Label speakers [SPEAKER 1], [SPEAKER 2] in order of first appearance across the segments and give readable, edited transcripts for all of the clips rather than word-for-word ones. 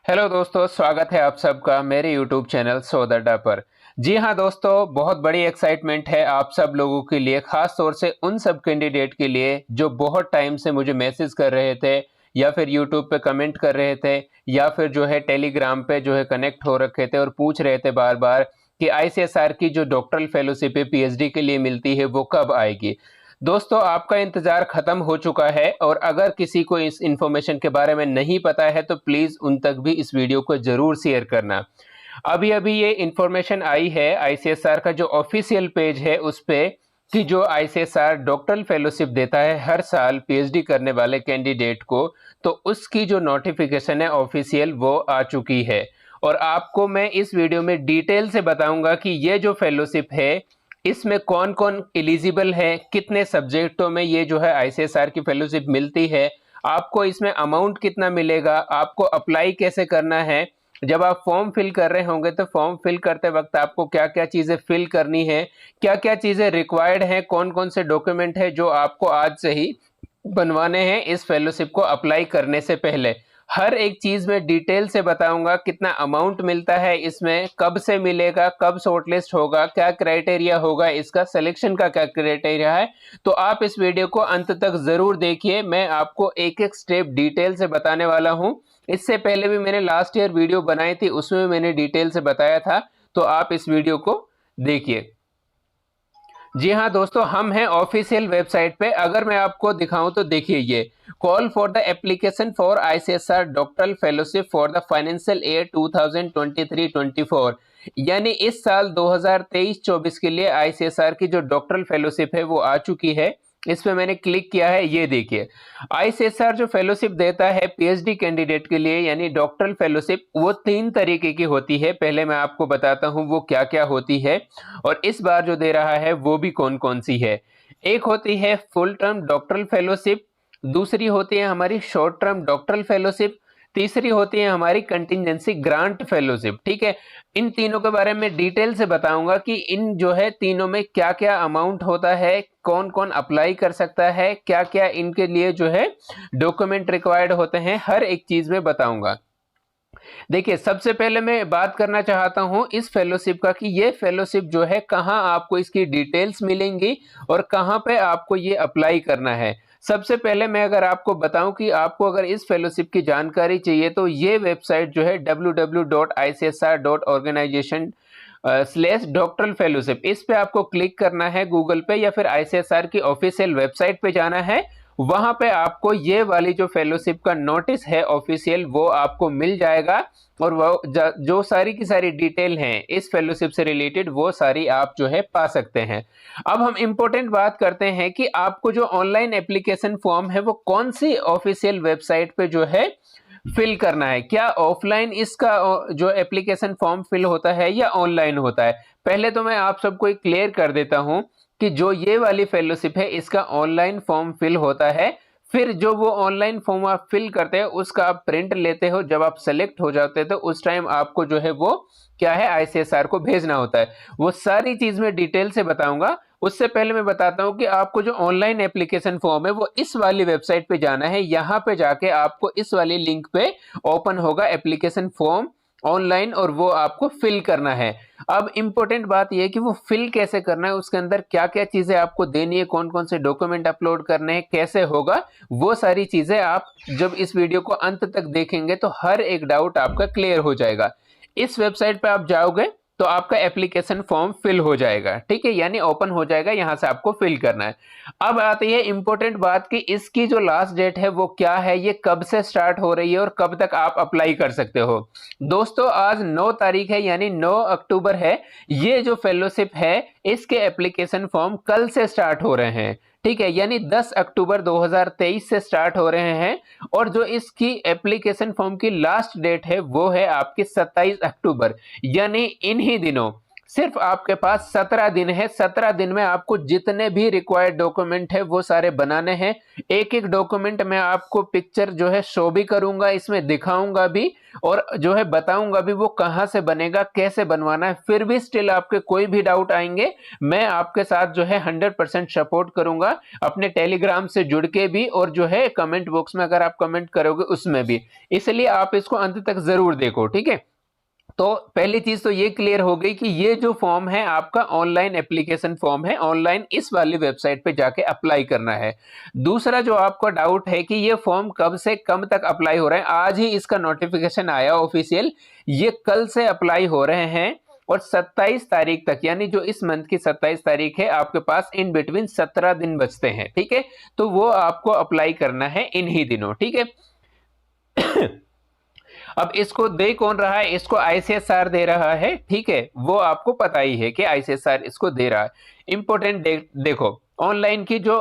[SPEAKER 1] Hello दोस्तों, स्वागत है आप सबका मेरे यूट्यूब चैनल सो द पर। जी हाँ दोस्तों, बहुत बड़ी एक्साइटमेंट है आप सब लोगों के लिए, खास तौर से उन सब कैंडिडेट के लिए जो बहुत टाइम से मुझे मैसेज कर रहे थे या फिर यूट्यूब पे कमेंट कर रहे थे या फिर जो है टेलीग्राम पे जो है कनेक्ट हो रखे थे और पूछ रहे थे बार बार कि आईसीएसआर की जो डॉक्टरल फेलोशिप है पीएचडी के लिए मिलती है वो कब आएगी। दोस्तों, आपका इंतजार खत्म हो चुका है और अगर किसी को इस इंफॉर्मेशन के बारे में नहीं पता है तो प्लीज उन तक भी इस वीडियो को जरूर शेयर करना। अभी अभी ये इंफॉर्मेशन आई है आईसीएसआर का जो ऑफिशियल पेज है उस पे कि जो आईसीएसआर डॉक्टरल फेलोशिप देता है हर साल पीएचडी करने वाले कैंडिडेट को, तो उसकी जो नोटिफिकेशन है ऑफिशियल वो आ चुकी है। और आपको मैं इस वीडियो में डिटेल से बताऊंगा कि ये जो फेलोशिप है इसमें कौन कौन एलिजिबल है, कितने सब्जेक्टों में ये जो है आईसीएसआर की फेलोशिप मिलती है, आपको इसमें अमाउंट कितना मिलेगा, आपको अप्लाई कैसे करना है, जब आप फॉर्म फिल कर रहे होंगे तो फॉर्म फिल करते वक्त आपको क्या क्या चीजें फिल करनी है, क्या क्या चीजें रिक्वायर्ड हैं, कौन कौन से डॉक्यूमेंट है जो आपको आज से ही बनवाने हैं इस फेलोशिप को अप्लाई करने से पहले। हर एक चीज में डिटेल से बताऊंगा, कितना अमाउंट मिलता है इसमें, कब से मिलेगा, कब शॉर्टलिस्ट होगा, क्या क्राइटेरिया होगा, इसका सिलेक्शन का क्या क्राइटेरिया है। तो आप इस वीडियो को अंत तक जरूर देखिए, मैं आपको एक एक स्टेप डिटेल से बताने वाला हूं। इससे पहले भी मैंने लास्ट ईयर वीडियो बनाई थी, उसमें मैंने डिटेल से बताया था, तो आप इस वीडियो को देखिए। जी हाँ दोस्तों, हम हैं ऑफिशियल वेबसाइट पे। अगर मैं आपको दिखाऊं तो देखिए, ये call for the application for ICSR doctoral fellowship for the financial year 2023-24, यानी इस साल 2023-24 के लिए आईसीएसआर की जो डॉक्टरल फेलोशिप है वो आ चुकी है। इस पे मैंने क्लिक किया है, ये देखिए आईसीएसआर जो फेलोशिप देता है पीएचडी कैंडिडेट के लिए यानी डॉक्टरल फेलोशिप, वो 3 तरीके की होती है। पहले मैं आपको बताता हूं वो क्या क्या होती है और इस बार जो दे रहा है वो भी कौन कौन सी है। एक होती है फुल टर्म डॉक्टरल फेलोशिप, दूसरी होती है हमारी शॉर्ट टर्म डॉक्टरल फेलोशिप, तीसरी होती है हमारी कंटिजेंसी ग्रांट फेलोशिप। ठीक है, इन तीनों के बारे में डिटेल से बताऊंगा कि इन जो है तीनों में क्या क्या अमाउंट होता है, कौन कौन अप्लाई कर सकता है, क्या क्या इनके लिए जो है डॉक्यूमेंट रिक्वायर्ड होते हैं, हर एक चीज में बताऊंगा। देखिए, सबसे पहले मैं बात करना चाहता हूं इस फेलोशिप का कि ये फेलोशिप जो है कहां आपको इसकी डिटेल्स मिलेंगी और कहां पे आपको ये अप्लाई करना है। सबसे पहले मैं अगर आपको बताऊं कि आपको अगर इस फेलोशिप की जानकारी चाहिए तो ये वेबसाइट जो है www.icsr.organization स्लेश डॉक्टरल फेलोशिप, इस पे आपको क्लिक करना है गूगल पे या फिर आईसीएसआर की ऑफिशियल वेबसाइट पे जाना है। वहां पे आपको ये वाली जो फेलोशिप का नोटिस है ऑफिशियल वो आपको मिल जाएगा और वो जो सारी की सारी डिटेल हैं इस फेलोशिप से रिलेटेड वो सारी आप जो है पा सकते हैं। अब हम इंपॉर्टेंट बात करते हैं कि आपको जो ऑनलाइन एप्लीकेशन फॉर्म है वो कौन सी ऑफिशियल वेबसाइट पे जो है फिल करना है। क्या ऑफलाइन इसका जो एप्लीकेशन फॉर्म फिल होता है या ऑनलाइन होता है। पहले तो मैं आप सबको एक क्लियर कर देता हूं कि जो ये वाली फेलोशिप है इसका ऑनलाइन फॉर्म फिल होता है। फिर जो वो ऑनलाइन फॉर्म आप फिल करते हैं उसका आप प्रिंट लेते हो, जब आप सेलेक्ट हो जाते हैं तो उस टाइम आपको जो है वो क्या है आईसीएसआर को भेजना होता है। वो सारी चीज में डिटेल से बताऊंगा। उससे पहले मैं बताता हूं कि आपको जो ऑनलाइन एप्लीकेशन फॉर्म है वो इस वाली वेबसाइट पे जाना है। यहां पे जाके आपको इस वाली लिंक पे ओपन होगा एप्लीकेशन फॉर्म ऑनलाइन और वो आपको फिल करना है। अब इंपॉर्टेंट बात यह है कि वो फिल कैसे करना है, उसके अंदर क्या क्या चीजें आपको देनी है, कौन कौन से डॉक्यूमेंट अपलोड करने हैं, कैसे होगा, वो सारी चीजें आप जब इस वीडियो को अंत तक देखेंगे तो हर एक डाउट आपका क्लियर हो जाएगा। इस वेबसाइट पे आप जाओगे तो आपका एप्लीकेशन फॉर्म फिल हो जाएगा। ठीक है, यानी ओपन हो जाएगा, यहां से आपको फिल करना है। अब आती है इंपॉर्टेंट बात कि इसकी जो लास्ट डेट है वो क्या है, ये कब से स्टार्ट हो रही है और कब तक आप अप्लाई कर सकते हो। दोस्तों, आज 9 तारीख है यानी 9 अक्टूबर है। ये जो फेलोशिप है इसके एप्लीकेशन फॉर्म कल से स्टार्ट हो रहे हैं। ठीक है, यानी 10 अक्टूबर 2023 से स्टार्ट हो रहे हैं और जो इसकी एप्लीकेशन फॉर्म की लास्ट डेट है वो है आपकी 27 अक्टूबर, यानी इन्हीं दिनों सिर्फ आपके पास 17 दिन है। 17 दिन में आपको जितने भी रिक्वायर्ड डॉक्यूमेंट है वो सारे बनाने हैं। एक एक डॉक्यूमेंट मैं आपको पिक्चर जो है शो भी करूंगा, इसमें दिखाऊंगा भी और जो है बताऊंगा भी वो कहां से बनेगा, कैसे बनवाना है। फिर भी स्टिल आपके कोई भी डाउट आएंगे, मैं आपके साथ जो है 100% सपोर्ट करूंगा, अपने टेलीग्राम से जुड़ के भी और जो है कमेंट बॉक्स में अगर आप कमेंट करोगे उसमें भी। इसलिए आप इसको अंत तक जरूर देखो, ठीक है। तो पहली चीज तो ये क्लियर हो गई कि ये जो फॉर्म है आपका ऑनलाइन एप्लीकेशन फॉर्म है, ऑनलाइन इस वाली वेबसाइट पे जाके अप्लाई करना है। दूसरा जो आपको डाउट है कि ये फॉर्म कब से कब तक अप्लाई हो रहा है, आज ही इसका नोटिफिकेशन आया ऑफिशियल, ये कल से अप्लाई हो रहे हैं और 27 तारीख तक, यानी जो इस मंथ की 27 तारीख है, आपके पास इन बिटवीन 17 दिन बचते हैं, ठीक है। तो वो आपको अप्लाई करना है इन्हीं दिनों, ठीक है। अब इसको दे कौन रहा है, इसको आईसीएसआर दे रहा है, ठीक है। वो आपको पता ही है कि आईसीएसआर इसको दे रहा है। इंपॉर्टेंट डेट देखो, ऑनलाइन की जो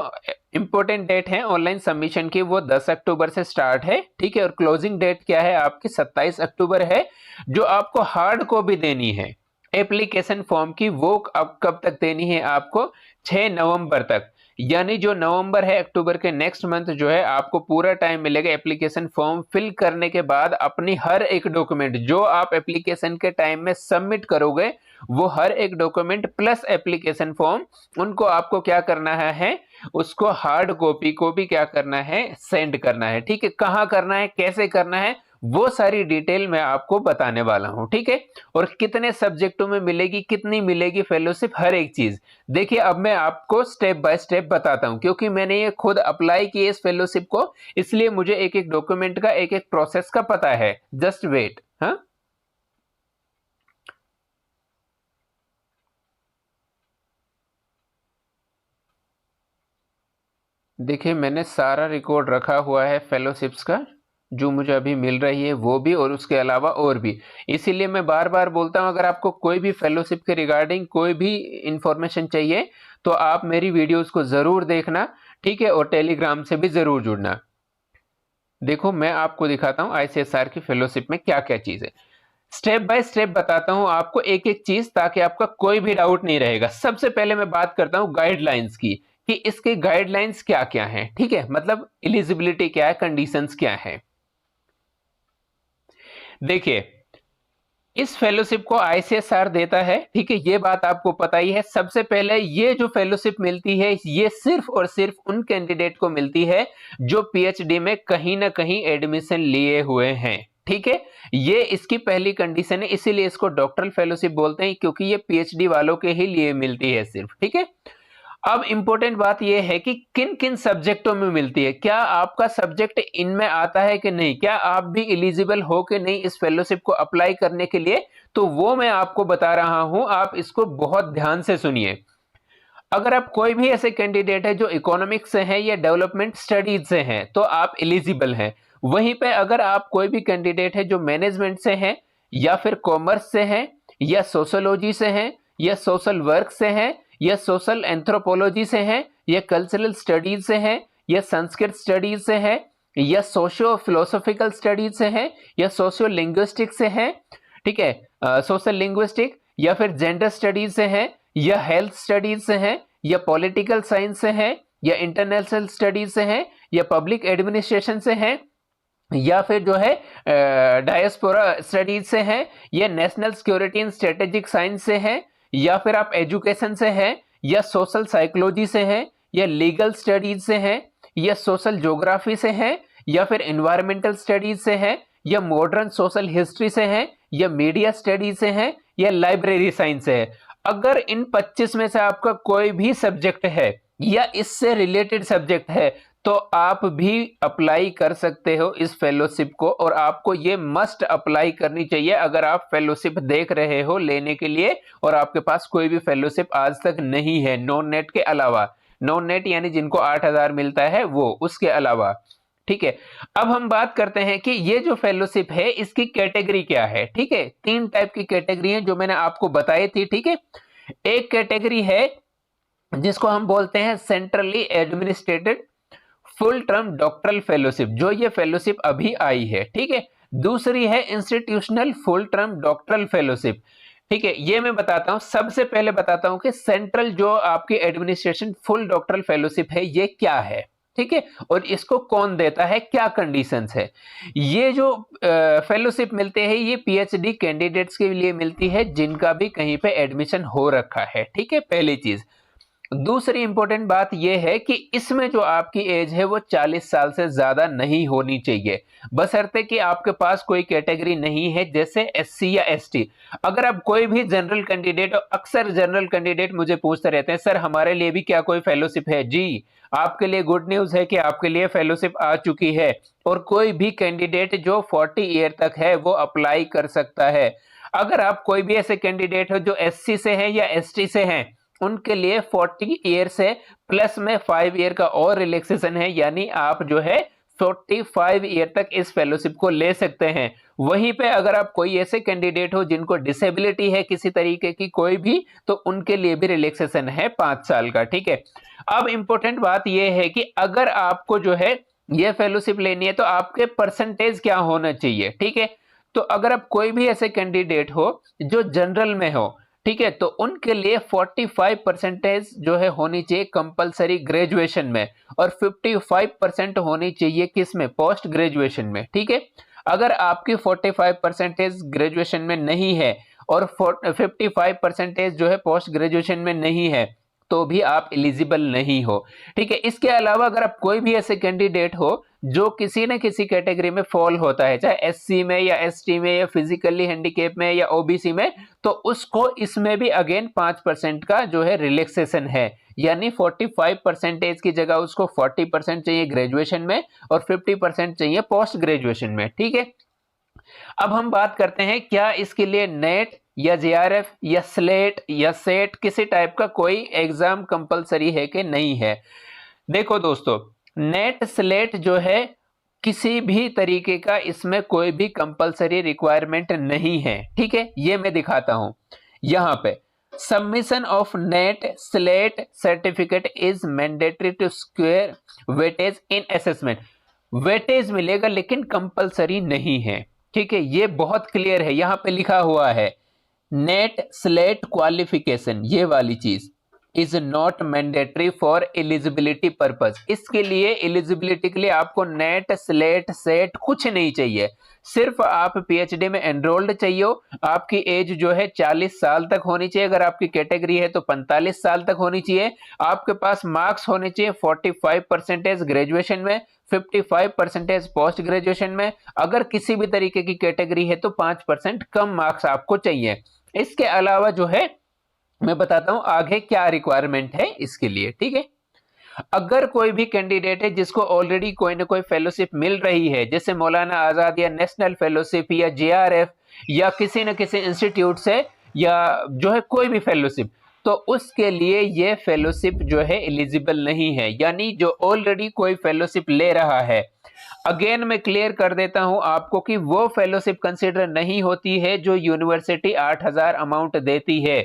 [SPEAKER 1] इंपॉर्टेंट डेट है ऑनलाइन सबमिशन की वो 10 अक्टूबर से स्टार्ट है, ठीक है। और क्लोजिंग डेट क्या है आपकी 27 अक्टूबर है। जो आपको हार्ड कॉपी देनी है एप्लीकेशन फॉर्म की वो अब कब तक देनी है आपको, 6 नवंबर तक। यानी जो नवंबर है अक्टूबर के नेक्स्ट मंथ जो है आपको पूरा टाइम मिलेगा एप्लीकेशन फॉर्म फिल करने के बाद अपनी हर एक डॉक्यूमेंट जो आप एप्लीकेशन के टाइम में सबमिट करोगे वो हर एक डॉक्यूमेंट प्लस एप्लीकेशन फॉर्म उनको आपको क्या करना है, उसको हार्ड कॉपी को भी क्या करना है, सेंड करना है, ठीक है। कहां करना है, कैसे करना है, वो सारी डिटेल मैं आपको बताने वाला हूं, ठीक है। और कितने सब्जेक्टों में मिलेगी, कितनी मिलेगी फेलोशिप, हर एक चीज देखिए अब मैं आपको स्टेप बाय स्टेप बताता हूं, क्योंकि मैंने ये खुद अप्लाई की इस फेलोशिप को, इसलिए मुझे एक एक डॉक्यूमेंट का एक एक प्रोसेस का पता है। Just wait. हाँ, देखिए मैंने सारा रिकॉर्ड रखा हुआ है फेलोशिप्स का, जो मुझे अभी मिल रही है वो भी और उसके अलावा और भी। इसीलिए मैं बार बार बोलता हूं अगर आपको कोई भी फेलोशिप के रिगार्डिंग कोई भी इंफॉर्मेशन चाहिए तो आप मेरी वीडियोस को जरूर देखना, ठीक है। और टेलीग्राम से भी जरूर जुड़ना। देखो मैं आपको दिखाता हूं आईसीएसआर की फेलोशिप में क्या क्या चीज है। स्टेप बाय स्टेप बताता हूं आपको एक एक चीज, ताकि आपका कोई भी डाउट नहीं रहेगा। सबसे पहले मैं बात करता हूं गाइडलाइंस की, कि इसके गाइडलाइंस क्या क्या हैं, ठीक है। मतलब एलिजिबिलिटी क्या है, कंडीशंस क्या है। देखिए इस फेलोशिप को आईसीएसआर देता है, ठीक है, ये बात आपको पता ही है। सबसे पहले ये जो फेलोशिप मिलती है ये सिर्फ और सिर्फ उन कैंडिडेट को मिलती है जो पीएचडी में कहीं ना कहीं एडमिशन लिए हुए हैं, ठीक है। ये इसकी पहली कंडीशन है, इसीलिए इसको डॉक्टरल फेलोशिप बोलते हैं, क्योंकि ये पीएचडी वालों के ही लिए मिलती है सिर्फ, ठीक है। अब इंपॉर्टेंट बात यह है कि किन किन सब्जेक्टों में मिलती है, क्या आपका सब्जेक्ट इनमें आता है कि नहीं, क्या आप भी एलिजिबल हो कि नहीं इस फेलोशिप को अप्लाई करने के लिए, तो वो मैं आपको बता रहा हूं। आप इसको बहुत ध्यान से सुनिए। अगर आप कोई भी ऐसे कैंडिडेट है जो इकोनॉमिक्स से है या डेवलपमेंट स्टडीज से हैं तो आप एलिजिबल हैं। वहीं पे अगर आप कोई भी कैंडिडेट है जो मैनेजमेंट से है या फिर कॉमर्स से है या सोशोलॉजी से है या सोशल वर्क से है या सोशल एंथ्रोपोलॉजी से है या कल्चरल स्टडीज से है या संस्कृत स्टडीज से है या सोशियो फिलोसॉफिकल स्टडीज से है या सोशियो लिंग्विस्टिक से है, ठीक है, सोशल लिंग्विस्टिक, या फिर जेंडर स्टडीज से है या हेल्थ स्टडीज से है या पॉलिटिकल साइंस से है या इंटरनेशनल स्टडीज से है या पब्लिक एडमिनिस्ट्रेशन से है या फिर जो है डायस्पोरा स्टडीज से है या national security and strategic science से है या फिर आप एजुकेशन से है या सोशल साइकोलॉजी से है या लीगल स्टडीज से है या सोशल ज्योग्राफी से है या फिर एनवायरमेंटल स्टडीज से है या मॉडर्न सोशल हिस्ट्री से है या मीडिया स्टडीज से है या लाइब्रेरी साइंस से है। अगर इन 25 में से आपका कोई भी सब्जेक्ट है या इससे रिलेटेड सब्जेक्ट है तो आप भी अप्लाई कर सकते हो इस फेलोशिप को, और आपको ये मस्ट अप्लाई करनी चाहिए अगर आप फेलोशिप देख रहे हो लेने के लिए और आपके पास कोई भी फेलोशिप आज तक नहीं है नॉन नेट के अलावा। नॉन नेट यानी जिनको 8,000 मिलता है वो, उसके अलावा, ठीक है। अब हम बात करते हैं कि ये जो फेलोशिप है इसकी कैटेगरी क्या है, ठीक है। 3 टाइप की कैटेगरी है जो मैंने आपको बताई थी, ठीक है। एक कैटेगरी है जिसको हम बोलते हैं centrally administrated full term doctoral fellowship, जो ये फेलोशिप अभी आई है, ठीक है। दूसरी है institutional full term doctoral fellowship. ठीक है, ये मैं बताता हूं। सबसे पहले बताता हूं कि सेंट्रल जो आपकी एडमिनिस्ट्रेशन फुल डॉक्टरल फेलोशिप है ये क्या है, ठीक है, और इसको कौन देता है, क्या कंडीशंस है। ये जो फेलोशिप मिलते हैं ये पीएचडी कैंडिडेट्स के लिए मिलती है जिनका भी कहीं पे एडमिशन हो रखा है, ठीक है, पहली चीज। दूसरी इंपॉर्टेंट बात यह है कि इसमें जो आपकी एज है वो 40 साल से ज्यादा नहीं होनी चाहिए, बशर्ते कि आपके पास कोई कैटेगरी नहीं है जैसे एससी या एसटी। अगर आप कोई भी जनरल कैंडिडेट, अक्सर जनरल कैंडिडेट मुझे पूछते रहते हैं सर हमारे लिए भी क्या कोई फेलोशिप है। जी, आपके लिए गुड न्यूज है कि आपके लिए फेलोशिप आ चुकी है, और कोई भी कैंडिडेट जो 40 ईयर तक है वो अप्लाई कर सकता है। अगर आप कोई भी ऐसे कैंडिडेट हो जो एससी से हैं या एसटी से हैं, उनके लिए 40 ईयर से प्लस में 5 ईयर का और रिलैक्सेशन है, यानी आप जो है 45 ईयर तक इस फेलोशिप को ले सकते हैं। वहीं पे अगर आप कोई ऐसे कैंडिडेट हो जिनको डिसेबिलिटी है किसी तरीके की कोई भी, तो उनके लिए भी रिलैक्सेशन है 5 साल का, ठीक है। अब इंपॉर्टेंट बात यह है कि अगर आपको जो है ये फेलोशिप लेनी है तो आपके परसेंटेज क्या होना चाहिए, ठीक है। तो अगर आप कोई भी ऐसे कैंडिडेट हो जो जनरल में हो, ठीक है, तो उनके लिए 45 परसेंटेज जो है होनी चाहिए कंपलसरी ग्रेजुएशन में, और 55% होनी चाहिए किस में, पोस्ट ग्रेजुएशन में, ठीक है। अगर आपकी 45 परसेंटेज ग्रेजुएशन में नहीं है और 55 परसेंटेज जो है पोस्ट ग्रेजुएशन में नहीं है, तो भी आप एलिजिबल नहीं हो, ठीक है। इसके अलावा अगर आप कोई भी ऐसे कैंडिडेट हो जो किसी न किसी कैटेगरी में फॉल होता है, चाहे एससी में या एसटी में या फिजिकली हैंडीकैप में या ओबीसी में, तो उसको इसमें भी अगेन 5% का जो है रिलैक्सेशन है, यानी 45 परसेंटेज की जगह उसको 40% चाहिए ग्रेजुएशन में और 50% चाहिए पोस्ट ग्रेजुएशन में, ठीक है। अब हम बात करते हैं क्या इसके लिए नेट या जेआरएफ या स्लेट या सेट किसी टाइप का कोई एग्जाम कंपलसरी है कि नहीं है। देखो दोस्तों, नेट स्लेट जो है किसी भी तरीके का इसमें कोई भी कंपलसरी रिक्वायरमेंट नहीं है, ठीक है। ये मैं दिखाता हूं यहां पे, submission of NET SLET certificate is mandatory to square weightage in assessment. Weightage मिलेगा लेकिन कंपलसरी नहीं है, ठीक है। ये बहुत क्लियर है, यहां पे लिखा हुआ है नेट स्लेट क्वालिफिकेशन, ये वाली चीज is not mandatory for eligibility purpose. इसके लिए एलिजिबिलिटी के लिए आपको नेट स्लेट सेट कुछ नहीं चाहिए, सिर्फ आप पीएचडी में एनरोल्ड चाहिए हो। आपकी एज जो है 40 साल तक होनी चाहिए, अगर आपकी कैटेगरी है तो 45 साल तक होनी चाहिए। आपके पास मार्क्स होने चाहिए 45 परसेंटेज ग्रेजुएशन में, 55 परसेंटेज पोस्ट ग्रेजुएशन में। अगर किसी भी तरीके की कैटेगरी है तो 5% कम मार्क्स आपको चाहिए। इसके अलावा जो है मैं बताता हूं आगे क्या रिक्वायरमेंट है इसके लिए, ठीक है। अगर कोई भी कैंडिडेट है जिसको ऑलरेडी कोई ना कोई फेलोशिप मिल रही है, जैसे मौलाना आजाद या नेशनल फेलोशिप या जेआरएफ या किसी न किसी इंस्टीट्यूट से या जो है कोई भी फेलोशिप, तो उसके लिए ये फेलोशिप जो है एलिजिबल नहीं है, यानी जो ऑलरेडी कोई फेलोशिप ले रहा है। अगेन मैं क्लियर कर देता हूं आपको कि वो फेलोशिप कंसिडर नहीं होती है जो यूनिवर्सिटी 8,000 अमाउंट देती है।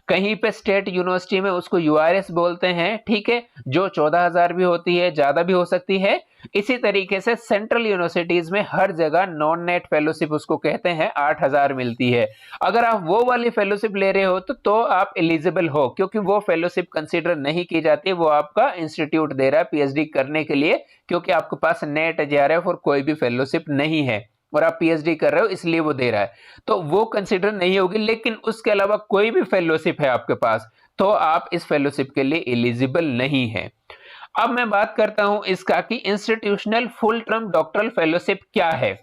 [SPEAKER 1] कहीं पे स्टेट यूनिवर्सिटी में उसको यूआरएस बोलते हैं, ठीक है, जो 14,000 भी होती है, ज्यादा भी हो सकती है। इसी तरीके से सेंट्रल यूनिवर्सिटीज में हर जगह नॉन नेट फेलोशिप उसको कहते हैं, 8,000 मिलती है। अगर आप वो वाली फेलोशिप ले रहे हो तो आप एलिजिबल हो, क्योंकि वो फेलोशिप कंसिडर नहीं की जाती, वो आपका इंस्टीट्यूट दे रहा है पीएचडी करने के लिए, क्योंकि आपके पास नेट जेआरएफ और कोई भी फेलोशिप नहीं है और आप पीएचडी कर रहे हो इसलिए वो दे रहा है, तो वो कंसिडर नहीं होगी। लेकिन उसके अलावा कोई भी फेलोशिप है आपके पास तो आप इस फेलोशिप के लिए एलिजिबल नहीं है। अब मैं बात करता हूं इसका कि institutional full term doctoral fellowship क्या है।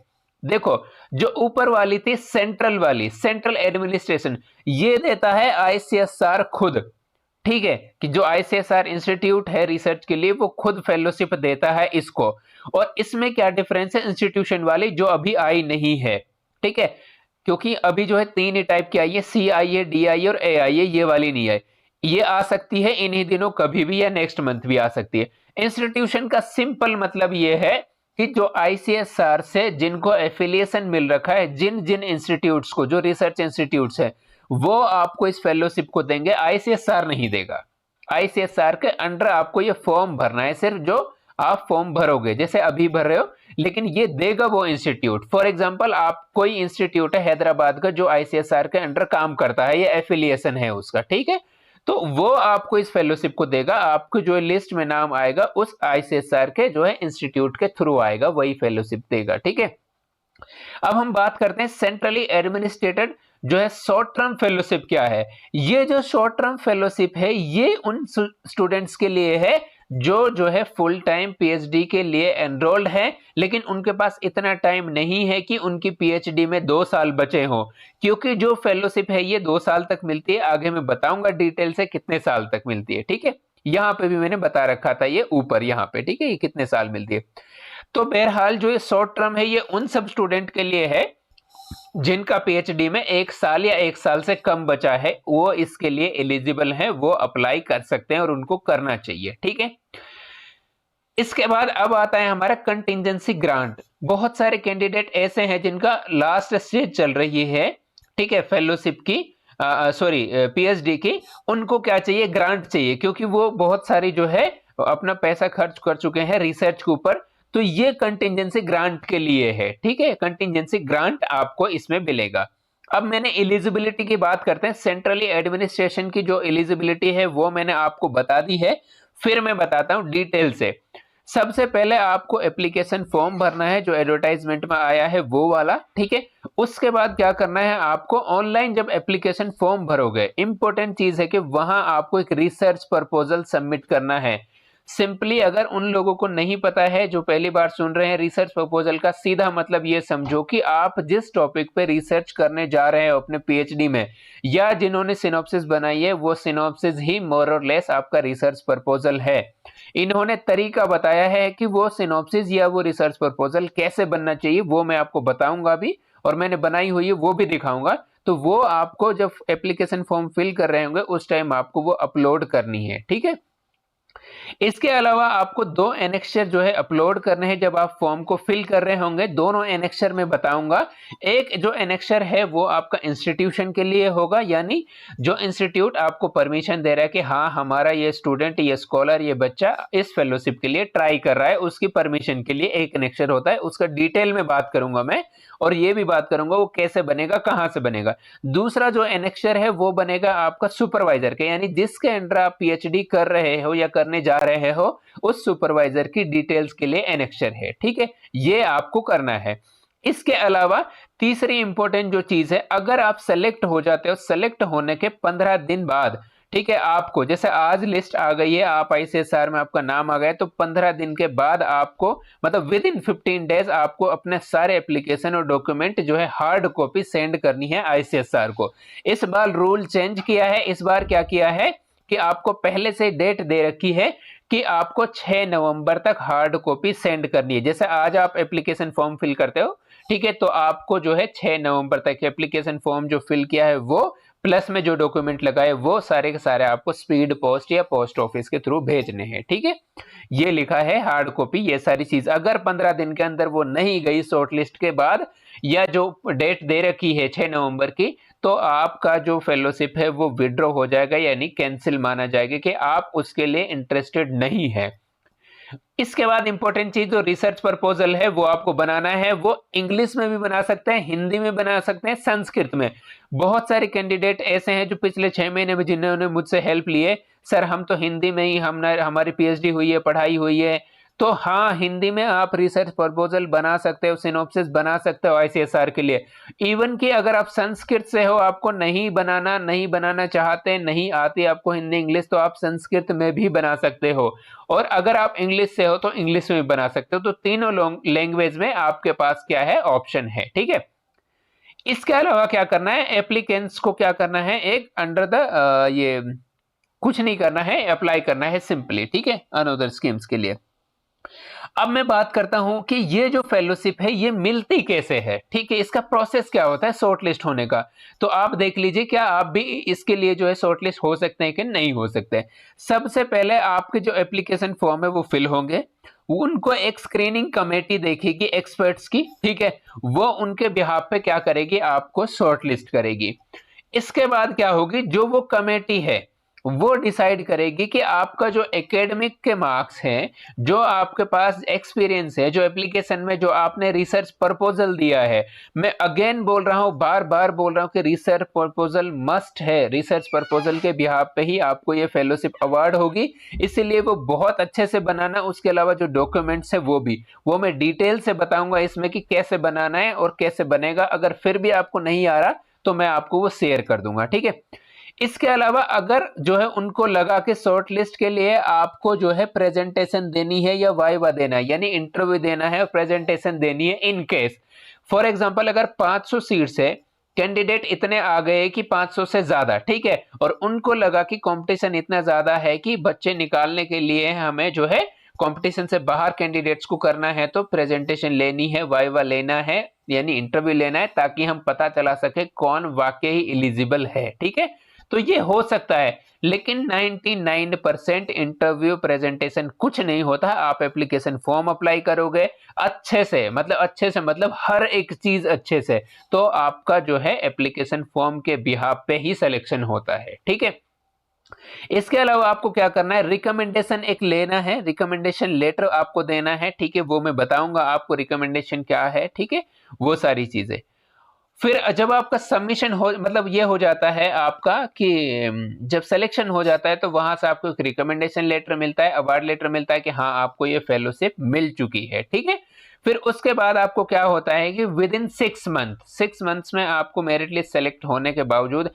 [SPEAKER 1] देखो, जो ऊपर वाली थी सेंट्रल वाली, सेंट्रल एडमिनिस्ट्रेशन, ये देता है आईसीएसआर खुद, ठीक है, कि जो आईसीएसआर इंस्टीट्यूट है रिसर्च के लिए वो खुद फेलोशिप देता है इसको। और इसमें क्या डिफरेंस है इंस्टीट्यूशन वाली जो अभी आई नहीं है, ठीक है, क्योंकि अभी जो है 3 ही टाइप की आई है, सी आई है, डी आई है और ए आई है, ये वाली नहीं आई। ये आ सकती है इन्हीं दिनों कभी भी या नेक्स्ट मंथ भी आ सकती है। इंस्टीट्यूशन का सिंपल मतलब ये है कि जो आईसीएसआर से जिनको एफिलिएशन मिल रखा है, जिन जिन इंस्टीट्यूट्स को, जो रिसर्च इंस्टीट्यूट्स है, वो आपको इस फेलोशिप को देंगे, आईसीएसआर नहीं देगा। आईसीएसआर के अंडर आपको ये फॉर्म भरना है, सिर्फ जो आप फॉर्म भरोगे, जैसे अभी भर रहे हो, लेकिन ये देगा वो इंस्टीट्यूट। फॉर एग्जांपल आप कोई इंस्टीट्यूट है हैदराबाद का जो आईसीएसआर के अंडर काम करता है, ये एफिलिएशन है उसका, ठीक है, तो वो आपको इस फेलोशिप को देगा, आपको जो लिस्ट में नाम आएगा उस आईसीएसआर के जो है इंस्टीट्यूट के थ्रू आएगा, वही फेलोशिप देगा, ठीक है। अब हम बात करते हैं सेंट्रली एडमिनिस्ट्रेटेड जो है शॉर्ट टर्म फेलोशिप क्या है। ये जो शॉर्ट टर्म फेलोशिप है ये उन स्टूडेंट्स के लिए है जो है फुल टाइम पीएचडी के लिए एनरोल्ड है, लेकिन उनके पास इतना टाइम नहीं है कि उनकी पीएचडी में 2 साल बचे हों, क्योंकि जो फेलोशिप है ये 2 साल तक मिलती है। आगे मैं बताऊंगा डिटेल से कितने साल तक मिलती है, ठीक है। यहां पे भी मैंने बता रखा था ये ऊपर यहां पे, ठीक है, ये कितने साल मिलती है। तो बहरहाल जो ये शॉर्ट टर्म है ये उन सब स्टूडेंट के लिए है जिनका पीएचडी में 1 साल या 1 साल से कम बचा है, वो इसके लिए एलिजिबल है, वो अप्लाई कर सकते हैं और उनको करना चाहिए, ठीक है। इसके बाद अब आता है हमारा कंटिजेंसी ग्रांट। बहुत सारे कैंडिडेट ऐसे हैं जिनका लास्ट स्टेज चल रही है, ठीक है, फेलोशिप की, सॉरी पीएचडी की, उनको क्या चाहिए, ग्रांट चाहिए, क्योंकि वो बहुत सारी जो है अपना पैसा खर्च कर चुके हैं रिसर्च के ऊपर। तो ये कंटिजेंसी ग्रांट के लिए है, ठीक है, कंटिजेंसी ग्रांट आपको इसमें मिलेगा। अब मैंने एलिजिबिलिटी की बात करते हैं। सेंट्रली एडमिनिस्ट्रेशन की जो एलिजिबिलिटी है वो मैंने आपको बता दी है, फिर मैं बताता हूं डिटेल से। सबसे पहले आपको एप्लीकेशन फॉर्म भरना है जो एडवर्टाइजमेंट में आया है वो वाला, ठीक है। उसके बाद क्या करना है, आपको ऑनलाइन जब एप्लीकेशन फॉर्म भरोगे, इंपॉर्टेंट चीज है कि वहां आपको एक रिसर्च प्रपोजल सबमिट करना है। सिंपली अगर उन लोगों को नहीं पता है जो पहली बार सुन रहे हैं, रिसर्च प्रपोजल का सीधा मतलब ये समझो कि आप जिस टॉपिक पे रिसर्च करने जा रहे हो अपने पीएचडी में, या जिन्होंने सिनॉप्सिस बनाई है वो सिनॉप्सिस ही मोर और लेस आपका रिसर्च प्रपोजल है। इन्होंने तरीका बताया है कि वो सिनॉप्सिस या वो रिसर्च प्रपोजल कैसे बनना चाहिए, वो मैं आपको बताऊंगा अभी, और मैंने बनाई हुई है वो भी दिखाऊंगा। तो वो आपको जब एप्लीकेशन फॉर्म फिल कर रहे होंगे उस टाइम आपको वो अपलोड करनी है, ठीक है। इसके अलावा आपको 2 एनेक्सचर जो है अपलोड करने हैं जब आप फॉर्म को फिल कर रहे होंगे। दोनों एनेक्सचर में बताऊंगा। एक जो एनेक्सचर है वो आपका इंस्टीट्यूशन के लिए होगा, यानी जो इंस्टीट्यूट आपको परमिशन दे रहा है कि हाँ हमारा ये स्टूडेंट, ये स्कॉलर, ये बच्चा इस फेलोशिप के लिए ट्राई कर रहा है, उसकी परमिशन के लिए एक एनेक्सचर होता है। उसका डिटेल में बात करूंगा मैं, और ये भी बात करूंगा वो कैसे बनेगा, कहां से बनेगा। दूसरा जो एनेक्सचर है वो बनेगा आपका सुपरवाइजर के, यानी जिसके अंडर आप पीएचडी कर रहे हो या करने जा रहे हो उस सुपरवाइजर की डिटेल्स के लिए एनेक्सचर है, ठीक है, ये आपको करना है। इसके अलावा तीसरी इंपॉर्टेंट जो चीज है, अगर आप सेलेक्ट हो जाते हो, सेलेक्ट होने के 15 दिन बाद, ठीक है, आपको जैसे आज लिस्ट आ गई है, आप आईसीएसआर में आपका नाम आ गया, तो 15 दिन के बाद आपको, मतलब विद इन 15 डेज आपको अपने सारे एप्लीकेशन और डॉक्यूमेंट जो है हार्ड कॉपी सेंड करनी है आईसीएसआर को। इस बार रूल चेंज किया है। इस बार क्या किया है कि आपको पहले से डेट दे रखी है कि आपको 6 नवंबर तक हार्ड कॉपी सेंड करनी है। जैसे आज आप एप्लीकेशन फॉर्म फिल करते हो, ठीक है, तो आपको जो है 6 नवंबर तक एप्लीकेशन फॉर्म जो फिल किया है वो प्लस में जो डॉक्यूमेंट लगाए वो सारे के सारे आपको स्पीड पोस्ट या पोस्ट ऑफिस के थ्रू भेजने हैं, ठीक है। ये लिखा है हार्ड कॉपी, ये सारी चीज। अगर 15 दिन के अंदर वो नहीं गई शॉर्टलिस्ट के बाद, या जो डेट दे रखी है 6 नवंबर की, तो आपका जो फेलोशिप है वो विड्रॉ हो जाएगा, यानी कैंसिल माना जाएगा कि आप उसके लिए इंटरेस्टेड नहीं है। इसके बाद इंपॉर्टेंट चीज जो रिसर्च प्रपोजल है वो आपको बनाना है, वो इंग्लिश में भी बना सकते हैं, हिंदी में बना सकते हैं, संस्कृत में। बहुत सारे कैंडिडेट ऐसे हैं जो पिछले 6 महीने में जिन्होंने मुझसे हेल्प लिए, सर हम तो हिंदी में ही हमारी पीएचडी हुई है, पढ़ाई हुई है। तो हाँ, हिंदी में आप रिसर्च प्रपोजल बना सकते हो, सिनॉप्सिस बना सकते हो आईसीएसआर के लिए। इवन कि अगर आप संस्कृत से हो, आपको नहीं बनाना चाहते, नहीं आती आपको हिंदी इंग्लिश, तो आप संस्कृत में भी बना सकते हो। और अगर आप इंग्लिश से हो तो इंग्लिश में भी बना सकते हो। तो तीनों लैंग्वेज में आपके पास क्या है, ऑप्शन है, ठीक है। इसके अलावा क्या करना है, एप्लीकेंट्स को क्या करना है, एक अंडर द ये कुछ नहीं करना है, अप्लाई करना है सिंपली, ठीक है, अनदर स्कीम्स के लिए। अब मैं बात करता हूं कि ये जो फेलोशिप है ये मिलती कैसे है, ठीक है, इसका प्रोसेस क्या होता है शॉर्टलिस्ट होने का। तो आप देख लीजिए, क्या आप भी इसके लिए जो है शॉर्टलिस्ट हो सकते हैं कि नहीं हो सकते। सबसे पहले आपके जो एप्लीकेशन फॉर्म है वो फिल होंगे, उनको एक स्क्रीनिंग कमेटी देखेगी एक्सपर्ट्स की, ठीक है, वो उनके बिहाफ पे क्या करेगी, आपको शॉर्टलिस्ट करेगी। इसके बाद क्या होगी, जो वो कमेटी है वो डिसाइड करेगी कि आपका जो एकेडमिक के मार्क्स हैं, जो आपके पास एक्सपीरियंस है, जो एप्लीकेशन में जो आपने रिसर्च प्रपोजल दिया है, मैं अगेन बोल रहा हूं, बार बार बोल रहा हूं कि रिसर्च प्रपोजल मस्ट है। रिसर्च प्रपोजल के बिहाफ पे ही आपको ये फेलोशिप अवार्ड होगी, इसीलिए वो बहुत अच्छे से बनाना। उसके अलावा जो डॉक्यूमेंट्स है वो मैं डिटेल से बताऊंगा इसमें कि कैसे बनाना है और कैसे बनेगा। अगर फिर भी आपको नहीं आ रहा तो मैं आपको वो शेयर कर दूंगा, ठीक है। इसके अलावा अगर जो है उनको लगा कि शॉर्ट लिस्ट के लिए आपको जो है प्रेजेंटेशन देनी है या वाइवा देना है, यानी इंटरव्यू देना है और प्रेजेंटेशन देनी है, इन केस फॉर एग्जांपल अगर 500 सीट्स है, कैंडिडेट इतने आ गए कि 500 से ज्यादा, ठीक है, और उनको लगा कि कंपटीशन इतना ज्यादा है कि बच्चे निकालने के लिए हमें जो है कंपटीशन से बाहर कैंडिडेट्स को करना है, तो प्रेजेंटेशन लेनी है, वाइवा लेना है, यानी इंटरव्यू लेना है, ताकि हम पता चला सके कौन वाकई एलिजिबल है, ठीक है। तो ये हो सकता है, लेकिन 99% इंटरव्यू प्रेजेंटेशन कुछ नहीं होता। आप एप्लीकेशन फॉर्म अप्लाई करोगे अच्छे से, मतलब हर एक चीज अच्छे से, तो आपका जो है एप्लीकेशन फॉर्म के बिहाफ पे ही सिलेक्शन होता है, ठीक है। इसके अलावा आपको क्या करना है, रिकमेंडेशन एक लेना है, रिकमेंडेशन लेटर आपको देना है, ठीक है। वो मैं बताऊंगा आपको रिकमेंडेशन क्या है, ठीक है, वो सारी चीजें। फिर जब आपका सबमिशन हो, मतलब ये हो जाता है आपका कि जब सिलेक्शन हो जाता है तो वहां से आपको एक रिकमेंडेशन लेटर मिलता है, अवार्ड लेटर मिलता है कि हाँ आपको ये फेलोशिप मिल चुकी है, ठीक है। फिर उसके बाद आपको क्या होता है कि विद इन 6 मंथ्स में आपको मेरिट लिस्ट सेलेक्ट होने के बावजूद,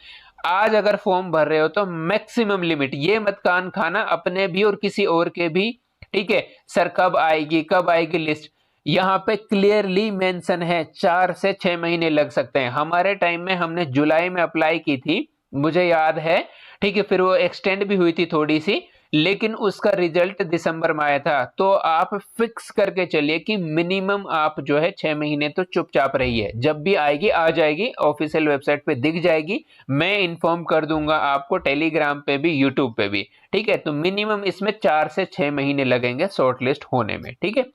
[SPEAKER 1] आज अगर फॉर्म भर रहे हो तो मैक्सिमम लिमिट, ये मत कान खाना अपने भी और किसी और के भी, ठीक है, सर कब आएगी लिस्ट, यहाँ पे क्लियरली मेंशन है 4 से 6 महीने लग सकते हैं। हमारे टाइम में हमने जुलाई में अप्लाई की थी, मुझे याद है, ठीक है, फिर वो एक्सटेंड भी हुई थी थोड़ी सी, लेकिन उसका रिजल्ट दिसंबर में आया था। तो आप फिक्स करके चलिए कि मिनिमम आप जो है 6 महीने तो चुपचाप रहिए, जब भी आएगी आ जाएगी, ऑफिशियल वेबसाइट पे दिख जाएगी, मैं इन्फॉर्म कर दूंगा आपको टेलीग्राम पे भी, यूट्यूब पे भी, ठीक है। तो मिनिमम इसमें 4 से 6 महीने लगेंगे शॉर्टलिस्ट होने में, ठीक है।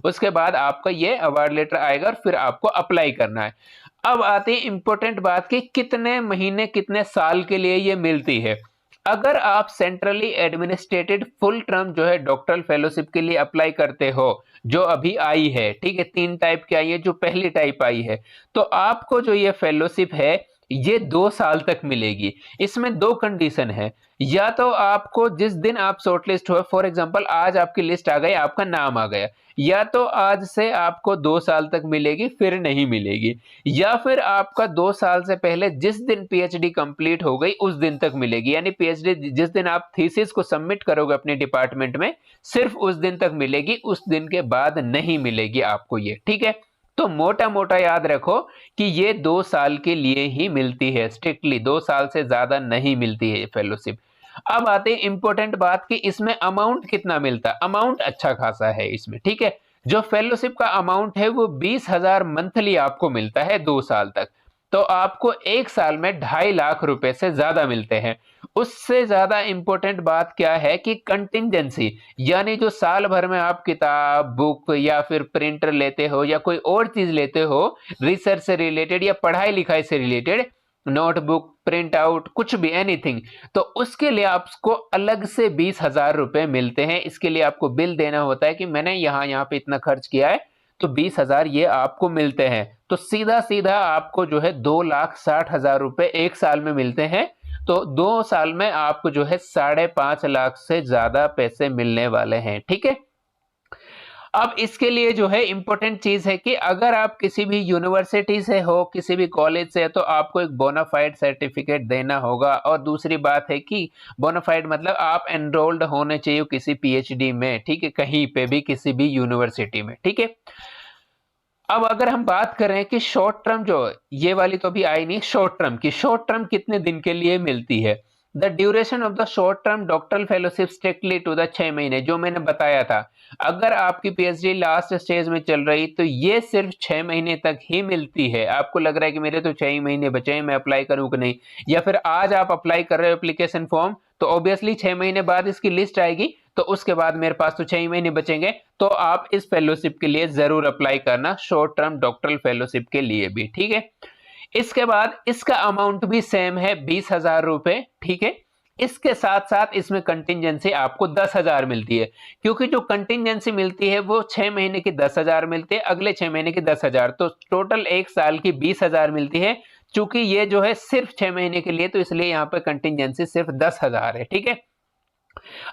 [SPEAKER 1] उसके बाद आपका ये अवार्ड लेटर आएगा और फिर आपको अप्लाई करना है। अब आती है इंपॉर्टेंट बात कि कितने महीने कितने साल के लिए ये मिलती है। अगर आप सेंट्रली एडमिनिस्ट्रेटेड फुल टर्म जो है डॉक्टरल फेलोशिप के लिए अप्लाई करते हो, जो अभी आई है, ठीक है, 3 टाइप की आई है, जो पहली टाइप आई है, तो आपको जो ये फेलोशिप है ये 2 साल तक मिलेगी। इसमें 2 कंडीशन है, या तो आपको जिस दिन आप शॉर्टलिस्ट हो, फॉर एग्जांपल आज आपकी लिस्ट आ गई, आपका नाम आ गया, या तो आज से आपको 2 साल तक मिलेगी, फिर नहीं मिलेगी, या फिर आपका 2 साल से पहले जिस दिन पीएचडी कंप्लीट हो गई उस दिन तक मिलेगी, यानी पीएचडी जिस दिन आप थीसिस को सबमिट करोगे अपने डिपार्टमेंट में, सिर्फ उस दिन तक मिलेगी, उस दिन के बाद नहीं मिलेगी आपको ये, ठीक है। तो मोटा मोटा याद रखो कि ये 2 साल के लिए ही मिलती है, स्ट्रिक्टली 2 साल से ज्यादा नहीं मिलती है फेलोशिप। अब आते हैं इंपॉर्टेंट बात कि इसमें अमाउंट कितना मिलता है। अमाउंट अच्छा खासा है इसमें, ठीक है। जो फेलोशिप का अमाउंट है वो 20,000 मंथली आपको मिलता है 2 साल तक। तो आपको 1 साल में 2.5 लाख रुपए से ज्यादा मिलते हैं। उससे ज्यादा इंपॉर्टेंट बात क्या है कि कंटिजेंसी, यानी जो साल भर में आप किताब, बुक या फिर प्रिंटर लेते हो या कोई और चीज लेते हो रिसर्च से रिलेटेड या पढ़ाई लिखाई से रिलेटेड, नोटबुक, प्रिंट आउट, कुछ भी, एनीथिंग, तो उसके लिए आपको अलग से 20,000 रुपए मिलते हैं। इसके लिए आपको बिल देना होता है कि मैंने यहाँ यहाँ पे इतना खर्च किया है, तो 20,000 ये आपको मिलते हैं। तो सीधा सीधा आपको जो है 2,60,000 रुपए 1 साल में मिलते हैं। तो 2 साल में आपको जो है 5.5 लाख से ज्यादा पैसे मिलने वाले हैं, ठीक है। अब इसके लिए जो है इंपॉर्टेंट चीज है कि अगर आप किसी भी यूनिवर्सिटी से हो, किसी भी कॉलेज से है, तो आपको एक बोनाफाइड सर्टिफिकेट देना होगा। और दूसरी बात है कि बोनाफाइड मतलब आप एनरोल्ड होने चाहिए किसी पीएचडी में, ठीक है, कहीं पे भी किसी भी यूनिवर्सिटी में, ठीक है। अब अगर हम बात करें कि शॉर्ट टर्म, जो ये वाली तो अभी आई नहीं, शॉर्ट टर्म की, शॉर्ट टर्म कितने दिन के लिए मिलती है। The duration of the short term doctoral fellowship strictly to the 6 महीने, जो मैंने बताया था। अगर आपकी पीएचडी लास्ट स्टेज में चल रही तो ये सिर्फ 6 महीने तक ही मिलती है। आपको लग रहा है कि मेरे तो 6 ही महीने बचे हैं, मैं अप्लाई करूं कि नहीं, या फिर आज आप अप्लाई कर रहे हो एप्लीकेशन फॉर्म, तो ऑब्वियसली 6 महीने बाद इसकी लिस्ट आएगी, तो उसके बाद मेरे पास तो 6 ही महीने बचेंगे, तो आप इस फेलोशिप के लिए जरूर अप्लाई करना, शॉर्ट टर्म डॉक्टरल फेलोशिप के लिए भी, ठीक है। इसके बाद इसका अमाउंट भी सेम है, 20,000 रुपए, ठीक है। इसके साथ साथ इसमें कंटिंजेंसी आपको 10,000 मिलती है, क्योंकि जो कंटिंजेंसी मिलती है वो 6 महीने की 10,000 मिलती है, अगले 6 महीने की 10,000, तो टोटल 1 साल की 20,000 मिलती है। चूंकि ये जो है सिर्फ 6 महीने के लिए, तो इसलिए यहाँ पे कंटिंजेंसी सिर्फ 10,000 है। ठीक है,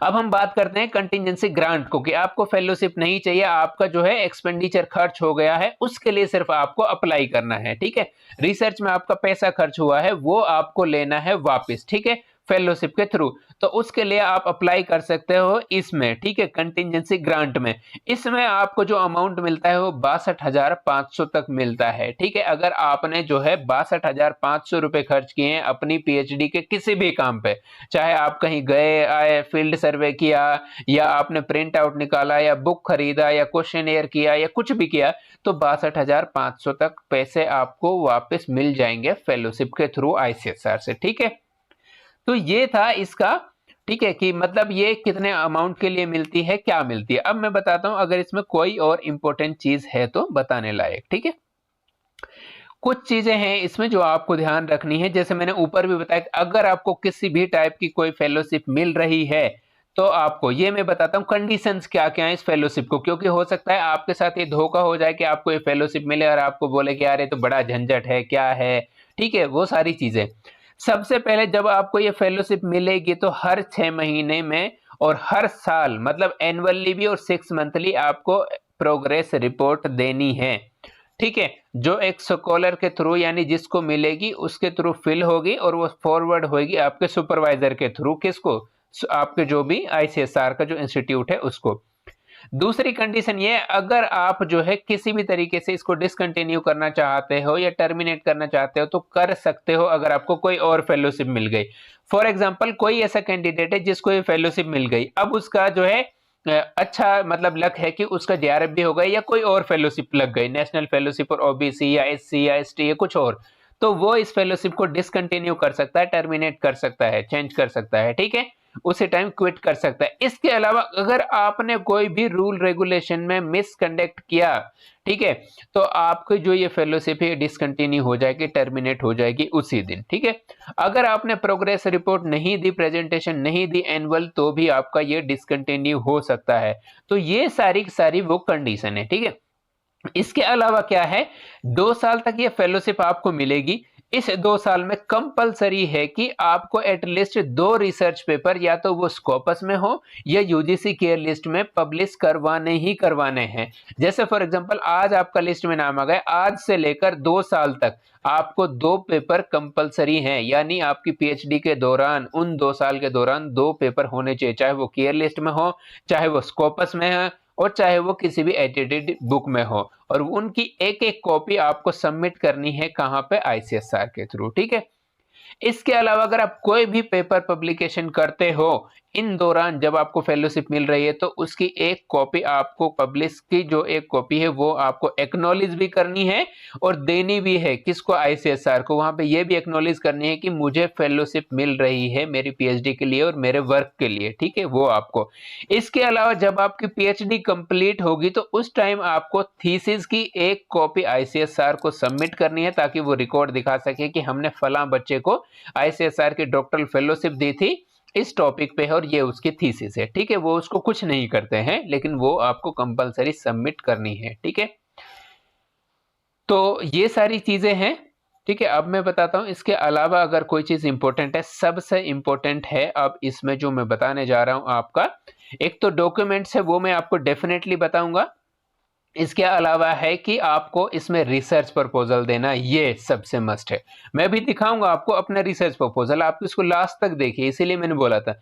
[SPEAKER 1] अब हम बात करते हैं कंटिंजेंसी ग्रांट को, कि आपको फेलोशिप नहीं चाहिए, आपका जो है एक्सपेंडिचर खर्च हो गया है, उसके लिए सिर्फ आपको अप्लाई करना है। ठीक है, रिसर्च में आपका पैसा खर्च हुआ है वो आपको लेना है वापस। ठीक है, फेलोशिप के थ्रू, तो उसके लिए आप अप्लाई कर सकते हो इसमें। ठीक है, कंटिंजेंसी ग्रांट में, इसमें आपको जो अमाउंट मिलता है वो 62,500 तक मिलता है। ठीक है, अगर आपने जो है 62,500 रुपए खर्च किए हैं अपनी पीएचडी के किसी भी काम पे, चाहे आप कहीं गए आए, फील्ड सर्वे किया, या आपने प्रिंट आउट निकाला, या बुक खरीदा, या क्वेश्चनियर किया, या कुछ भी किया, तो 62,500 तक पैसे आपको वापस मिल जाएंगे फेलोशिप के थ्रू आईसीएसआर से। ठीक है, तो ये था इसका। ठीक है, कि मतलब ये कितने अमाउंट के लिए मिलती है, क्या मिलती है। अब मैं बताता हूं अगर इसमें कोई और इंपॉर्टेंट चीज है तो बताने लायक। ठीक है, कुछ चीजें हैं इसमें जो आपको ध्यान रखनी है, जैसे मैंने ऊपर भी बताया कि अगर आपको किसी भी टाइप की कोई फेलोशिप मिल रही है, तो आपको ये मैं बताता हूं कंडीशंस क्या क्या है इस फेलोशिप को, क्योंकि हो सकता है आपके साथ ये धोखा हो जाए कि आपको ये फेलोशिप मिले और आपको बोले कि यार ये तो बड़ा झंझट है, क्या है। ठीक है, वो सारी चीजें। सबसे पहले जब आपको ये फेलोशिप मिलेगी तो हर 6 महीने में और हर साल, मतलब एनुअली भी और 6 मंथली आपको प्रोग्रेस रिपोर्ट देनी है। ठीक है, जो एक स्कॉलर के थ्रू यानी जिसको मिलेगी उसके थ्रू फिल होगी और वो फॉरवर्ड होगी आपके सुपरवाइजर के थ्रू, किसको, आपके जो भी आईसीएसआर का जो इंस्टीट्यूट है उसको। दूसरी कंडीशन ये है, अगर आप जो है किसी भी तरीके से इसको डिसकंटिन्यू करना चाहते हो या टर्मिनेट करना चाहते हो तो कर सकते हो, अगर आपको कोई और फेलोशिप मिल गई। फॉर एग्जांपल कोई ऐसा कैंडिडेट है जिसको ये फेलोशिप मिल गई, अब उसका जो है अच्छा मतलब लक है कि उसका जेआरएफ भी हो गई या कोई और फेलोशिप लग गई, नेशनल फेलोशिप और ओबीसी या एससी या एसटी या कुछ और, तो वो इस फेलोशिप को डिसकंटिन्यू कर सकता है, टर्मिनेट कर सकता है, चेंज कर सकता है। ठीक है, उसी टाइम क्विट कर सकता है। इसके अलावा अगर आपने कोई भी रूल रेगुलेशन में मिसकंडक्ट किया, ठीक है, तो आपकी जो ये फेलोशिप है डिसकंटिन्यू हो जाएगी, टर्मिनेट हो जाएगी उसी दिन। ठीक है, अगर आपने प्रोग्रेस रिपोर्ट नहीं दी, प्रेजेंटेशन नहीं दी एनुअल, तो भी आपका ये डिसकंटिन्यू हो सकता है। तो ये सारी सारी वो कंडीशन है। ठीक है, इसके अलावा क्या है, 2 साल तक ये फेलोशिप आपको मिलेगी। इस 2 साल में कंपलसरी है कि आपको एटलीस्ट 2 रिसर्च पेपर या तो वो स्कोपस में हो या यूजीसी केयर लिस्ट में पब्लिश करवाने ही करवाने हैं। जैसे फॉर एग्जांपल आज आपका लिस्ट में नाम आ गया, आज से लेकर 2 साल तक आपको 2 पेपर कंपलसरी हैं, यानी आपकी पीएचडी के दौरान, उन 2 साल के दौरान 2 पेपर होने चाहिए, चाहे वो केयर लिस्ट में हो, चाहे वो स्कोपस में है, और चाहे वो किसी भी एडिटेड बुक में हो, और उनकी एक एक कॉपी आपको सबमिट करनी है कहां पे, आईसीएसआर के थ्रू। ठीक है, इसके अलावा अगर आप कोई भी पेपर पब्लिकेशन करते हो इन दौरान जब आपको फेलोशिप मिल रही है, तो उसकी एक कॉपी आपको, पब्लिश की जो एक कॉपी है वो आपको एक्नॉलेज भी करनी है और देनी भी है, किसको, आईसीएसआर को। वहां पे ये भी एक्नॉलेज करनी है कि मुझे फेलोशिप मिल रही है मेरी पीएचडी के लिए और मेरे वर्क के लिए। ठीक है, वो आपको। इसके अलावा जब आपकी पीएचडी कंप्लीट होगी तो उस टाइम आपको थीसिस की एक कॉपी आईसीएसआर को सबमिट करनी है, ताकि वो रिकॉर्ड दिखा सके कि हमने फला बच्चे को आईसीएसआर की डॉक्टरल फेलोशिप दी थी इस टॉपिक पे है और ये उसकी थीसिस है। ठीक है, वो उसको कुछ नहीं करते हैं, लेकिन वो आपको कंपलसरी सबमिट करनी है। ठीक है, तो ये सारी चीजें हैं। ठीक है, अब मैं बताता हूं इसके अलावा अगर कोई चीज इंपॉर्टेंट है, सबसे इंपॉर्टेंट है अब इसमें जो मैं बताने जा रहा हूं आपका, एक तो डॉक्यूमेंट्स है वो मैं आपको डेफिनेटली बताऊंगा। इसके अलावा है कि आपको इसमें रिसर्च प्रपोजल देना, ये सबसे मस्ट है। मैं भी दिखाऊंगा आपको अपना रिसर्च प्रपोजल, आप इसको लास्ट तक देखिए, इसीलिए मैंने बोला था।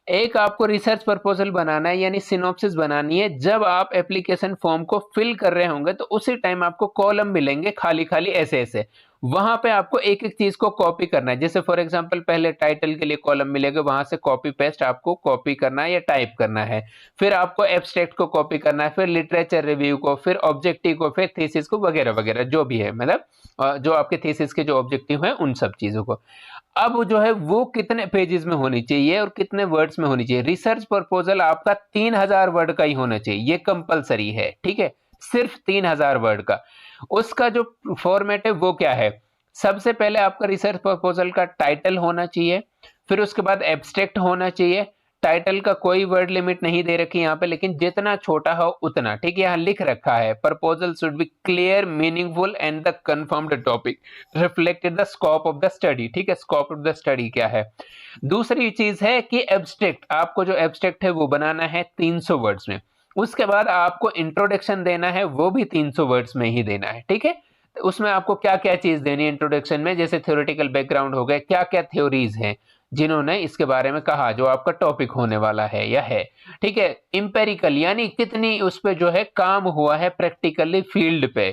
[SPEAKER 1] एक आपको रिसर्च प्रपोजल बनाना है यानी सिनॉप्सिस बनानी है, जब आप एप्लीकेशन फॉर्म को फिल कर रहे होंगे तो उसी टाइम आपको कॉलम मिलेंगे खाली खाली ऐसे ऐसे, वहां पे आपको एक एक चीज को कॉपी करना है। जैसे फॉर एग्जांपल पहले टाइटल के लिए कॉलम मिलेगा, वहां से कॉपी पेस्ट आपको कॉपी करना है या टाइप करना है, फिर आपको एब्स्ट्रैक्ट को कॉपी करना है, फिर लिटरेचर रिव्यू को, फिर ऑब्जेक्टिव को, फिर थीसिस को, वगैरह वगैरह जो भी है, मतलब जो आपके थीसिस के जो ऑब्जेक्टिव है उन सब चीजों को। अब जो है वो कितने पेजेस में होनी चाहिए और कितने वर्ड्स में होनी चाहिए। रिसर्च प्रपोजल आपका 3,000 वर्ड का ही होना चाहिए, ये कंपलसरी है। ठीक है, सिर्फ 3,000 वर्ड का। उसका जो फॉर्मेट है वो क्या है, सबसे पहले आपका रिसर्च प्रपोजल का टाइटल होना चाहिए, फिर उसके बाद एब्स्ट्रैक्ट होना चाहिए। टाइटल का कोई वर्ड लिमिट नहीं दे रखी यहाँ पे, लेकिन जितना छोटा हो उतना, ठीक है। यहाँ लिख रखा है proposal should be clear, meaningful and the confirmed topic reflected the scope of the study, ठीक है। स्कोप ऑफ द स्टडी क्या है। दूसरी चीज है कि एब्स्ट्रैक्ट, आपको जो एब्स्ट्रैक्ट है वो बनाना है 300 वर्ड्स में। उसके बाद आपको इंट्रोडक्शन देना है, वो भी 300 वर्ड्स में ही देना है, ठीक है। तो उसमें आपको क्या क्या चीज देनी है इंट्रोडक्शन में, जैसे थ्योरेटिकल बैकग्राउंड हो गए, क्या क्या थ्योरीज हैं जिन्होंने इसके बारे में कहा, जो आपका टॉपिक होने वाला है या है, ठीक है। इंपेरिकल यानी कितनी उस पे जो है काम हुआ है प्रैक्टिकली फील्ड पे,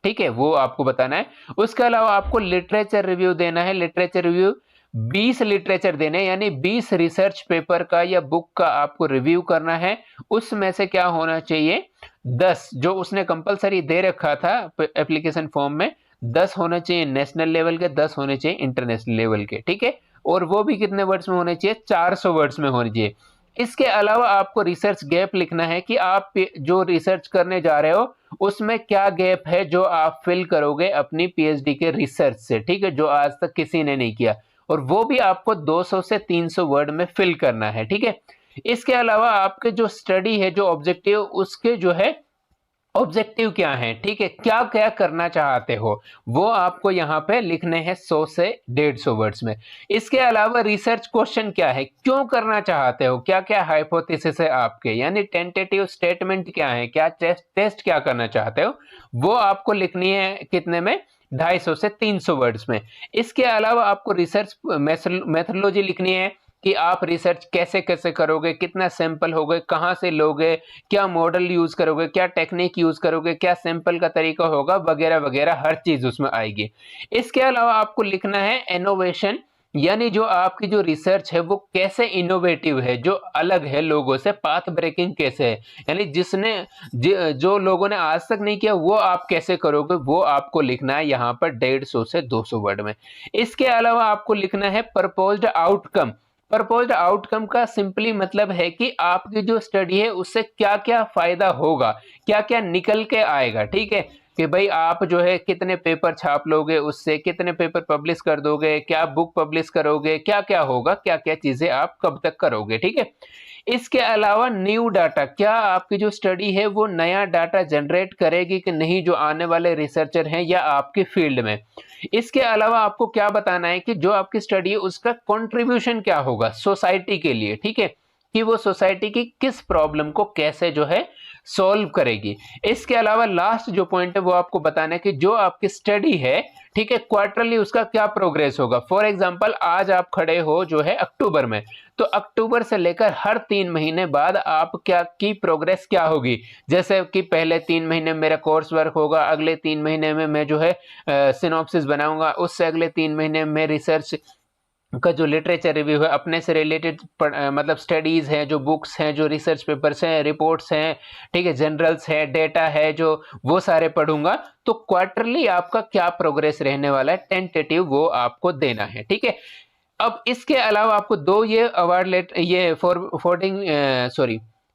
[SPEAKER 1] ठीक है, वो आपको बताना है। उसके अलावा आपको लिटरेचर रिव्यू देना है। लिटरेचर रिव्यू 20 लिटरेचर देने, यानी 20 रिसर्च पेपर का या बुक का आपको रिव्यू करना है। उसमें से क्या होना चाहिए, 10 जो उसने कंपलसरी दे रखा था एप्लीकेशन फॉर्म में, 10 होना चाहिए नेशनल लेवल के, 10 होने चाहिए इंटरनेशनल लेवल के, ठीक है। और वो भी कितने वर्ड्स में होने चाहिए, 400 वर्ड्स में होने चाहिए। इसके अलावा आपको रिसर्च गैप लिखना है कि आप जो रिसर्च करने जा रहे हो उसमें क्या गैप है जो आप फिल करोगे अपनी पीएचडी के रिसर्च से, ठीक है, जो आज तक किसी ने नहीं किया। और वो भी आपको 200 से 300 वर्ड में फिल करना है, ठीक है। इसके अलावा आपके जो स्टडी है, जो ऑब्जेक्टिव, उसके जो है ऑब्जेक्टिव क्या है, ठीक है, क्या क्या करना चाहते हो, वो आपको यहाँ पे लिखने हैं 100 से 150 वर्ड्स में। इसके अलावा रिसर्च क्वेश्चन क्या है, क्यों करना चाहते हो, क्या क्या हाइपोथेसिस है आपके, यानी टेंटेटिव स्टेटमेंट क्या है, क्या टेस्ट क्या करना चाहते हो, वो आपको लिखनी है कितने में, 250 से 300 वर्ड्स में। इसके अलावा आपको रिसर्च मेथोडोलॉजी लिखनी है कि आप रिसर्च कैसे कैसे करोगे, कितना सैंपल होगे, कहाँ से लोगे, क्या मॉडल यूज करोगे, क्या टेक्निक यूज करोगे, क्या सैंपल का तरीका होगा, वगैरह वगैरह हर चीज उसमें आएगी। इसके अलावा आपको लिखना है इनोवेशन, यानी जो आपकी जो रिसर्च है वो कैसे इनोवेटिव है, जो अलग है लोगों से, पाथ ब्रेकिंग कैसे है, यानी जो लोगों ने आज तक नहीं किया वो आप कैसे करोगे, वो आपको लिखना है यहाँ पर 150 से 200 वर्ड में। इसके अलावा आपको लिखना है प्रपोज्ड आउटकम। प्रपोज्ड आउटकम का सिंपली मतलब है कि आपकी जो स्टडी है उससे क्या क्या फायदा होगा, क्या क्या निकल के आएगा, ठीक है। कि भाई आप जो है कितने पेपर छाप लोगे उससे, कितने पेपर पब्लिश कर दोगे, क्या बुक पब्लिश करोगे, क्या क्या होगा, क्या क्या चीजें आप कब तक करोगे, ठीक है। इसके अलावा न्यू डाटा, क्या आपकी जो स्टडी है वो नया डाटा जनरेट करेगी कि नहीं, जो आने वाले रिसर्चर हैं या आपकी फील्ड में। इसके अलावा आपको क्या बताना है कि जो आपकी स्टडी है उसका कंट्रीब्यूशन क्या होगा सोसाइटी के लिए, ठीक है, कि वो सोसाइटी की किस प्रॉब्लम को कैसे जो है सॉल्व करेगी। इसके अलावा लास्ट जो पॉइंट है वो आपको बताना है कि जो आपकी स्टडी है, ठीक है, क्वार्टरली उसका क्या प्रोग्रेस होगा। फॉर एग्जांपल आज आप खड़े हो जो है अक्टूबर में, तो अक्टूबर से लेकर हर 3 महीने बाद आप क्या की प्रोग्रेस क्या होगी। जैसे कि पहले 3 महीने में मेरा कोर्स वर्क होगा, अगले 3 महीने में मैं जो है सिनॉप्सिस बनाऊंगा, उससे अगले 3 महीने में रिसर्च का जो लिटरेचर रिव्यू है, अपने से रिलेटेड मतलब स्टडीज हैं, जो बुक्स हैं, जो रिसर्च पेपर्स हैं, रिपोर्ट्स हैं, ठीक है, जनरल्स है, डेटा है, जो वो सारे पढ़ूंगा। तो क्वार्टरली आपका क्या प्रोग्रेस रहने वाला है टेंटेटिव, वो आपको देना है, ठीक है। अब इसके अलावा आपको दो ये अवार्ड लेटर, ये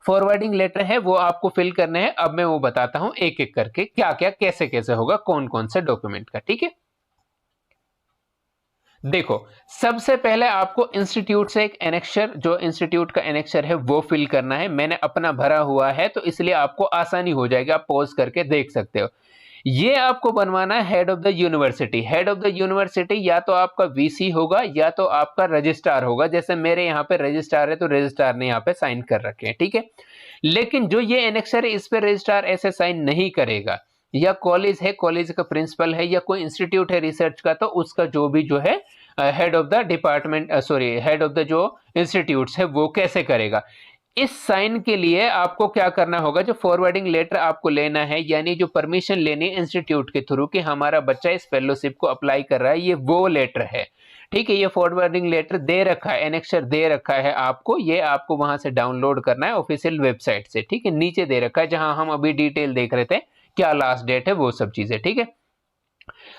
[SPEAKER 1] फॉरवर्डिंग लेटर है, वो आपको फिल करने हैं। अब मैं वो बताता हूं एक एक करके क्या क्या कैसे कैसे होगा, कौन कौन से डॉक्यूमेंट का, ठीक है। देखो, सबसे पहले आपको इंस्टीट्यूट से एक एनेक्सर, जो इंस्टीट्यूट का एनेक्सर है वो फिल करना है। मैंने अपना भरा हुआ है तो इसलिए आपको आसानी हो जाएगी, आप पॉज करके देख सकते हो। ये आपको बनवाना है head of the university. Head of the university या तो आपका वीसी होगा या तो आपका रजिस्ट्रार होगा। जैसे मेरे यहाँ पे रजिस्ट्रार है तो रजिस्ट्रार ने यहाँ पे साइन कर रखे हैं, ठीक है। लेकिन जो ये एनेक्सर है इस पे रजिस्ट्रार ऐसे साइन नहीं करेगा। या कॉलेज है, कॉलेज का प्रिंसिपल है, या कोई इंस्टीट्यूट है रिसर्च का, तो उसका जो भी जो है head of the department, sorry, head of the जो इंस्टीट्यूट्स है वो कैसे करेगा। इस साइन के लिए आपको क्या करना होगा, जो फॉरवर्डिंग लेटर आपको लेना है, यानी जो परमिशन लेनी है इंस्टीट्यूट के थ्रू कि हमारा बच्चा इस फेलोशिप को अप्लाई कर रहा है, ये वो लेटर है, ठीक है। ये फॉरवर्डिंग लेटर दे रखा है, एनेक्सर दे रखा है आपको, ये आपको वहां से डाउनलोड करना है ऑफिशियल वेबसाइट से, ठीक है। नीचे दे रखा है जहां हम अभी डिटेल देख रहे थे, क्या लास्ट डेट है, वो सब चीजें, ठीक है।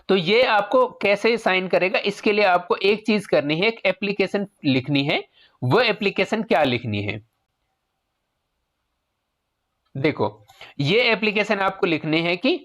[SPEAKER 1] तो ये आपको कैसे साइन करेगा, इसके लिए आपको एक चीज करनी है, एक एप्लीकेशन लिखनी है। वो एप्लीकेशन क्या लिखनी है, देखो, ये एप्लीकेशन आपको लिखनी है कि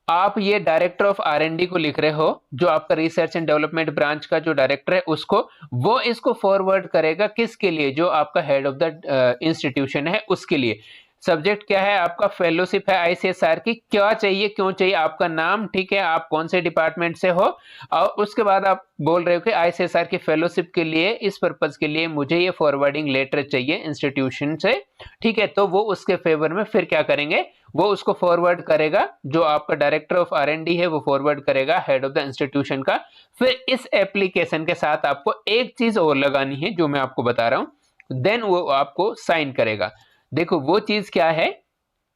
[SPEAKER 1] आप ये डायरेक्टर ऑफ R&D को लिख रहे हो, जो आपका रिसर्च एंड डेवलपमेंट ब्रांच का जो डायरेक्टर है उसको, वो इसको फॉरवर्ड करेगा किसके लिए, जो आपका हेड ऑफ द इंस्टीट्यूशन है उसके लिए। सब्जेक्ट क्या है आपका, फेलोशिप है ICSR की, क्या चाहिए क्यों चाहिए, आपका नाम, ठीक है, आप कौन से डिपार्टमेंट से हो, और उसके बाद आप बोल रहे हो कि ICSR की फेलोशिप के लिए, इस पर्पज के लिए मुझे ये फॉरवर्डिंग लेटर चाहिए इंस्टीट्यूशन से, ठीक है। तो वो उसके फेवर में फिर क्या करेंगे, वो उसको फॉरवर्ड करेगा, जो आपका डायरेक्टर ऑफ R&D है वो फॉरवर्ड करेगा हेड ऑफ द इंस्टीट्यूशन का। फिर इस एप्लीकेशन के साथ आपको एक चीज और लगानी है जो मैं आपको बता रहा हूं, देन वो आपको साइन करेगा। देखो वो चीज क्या है,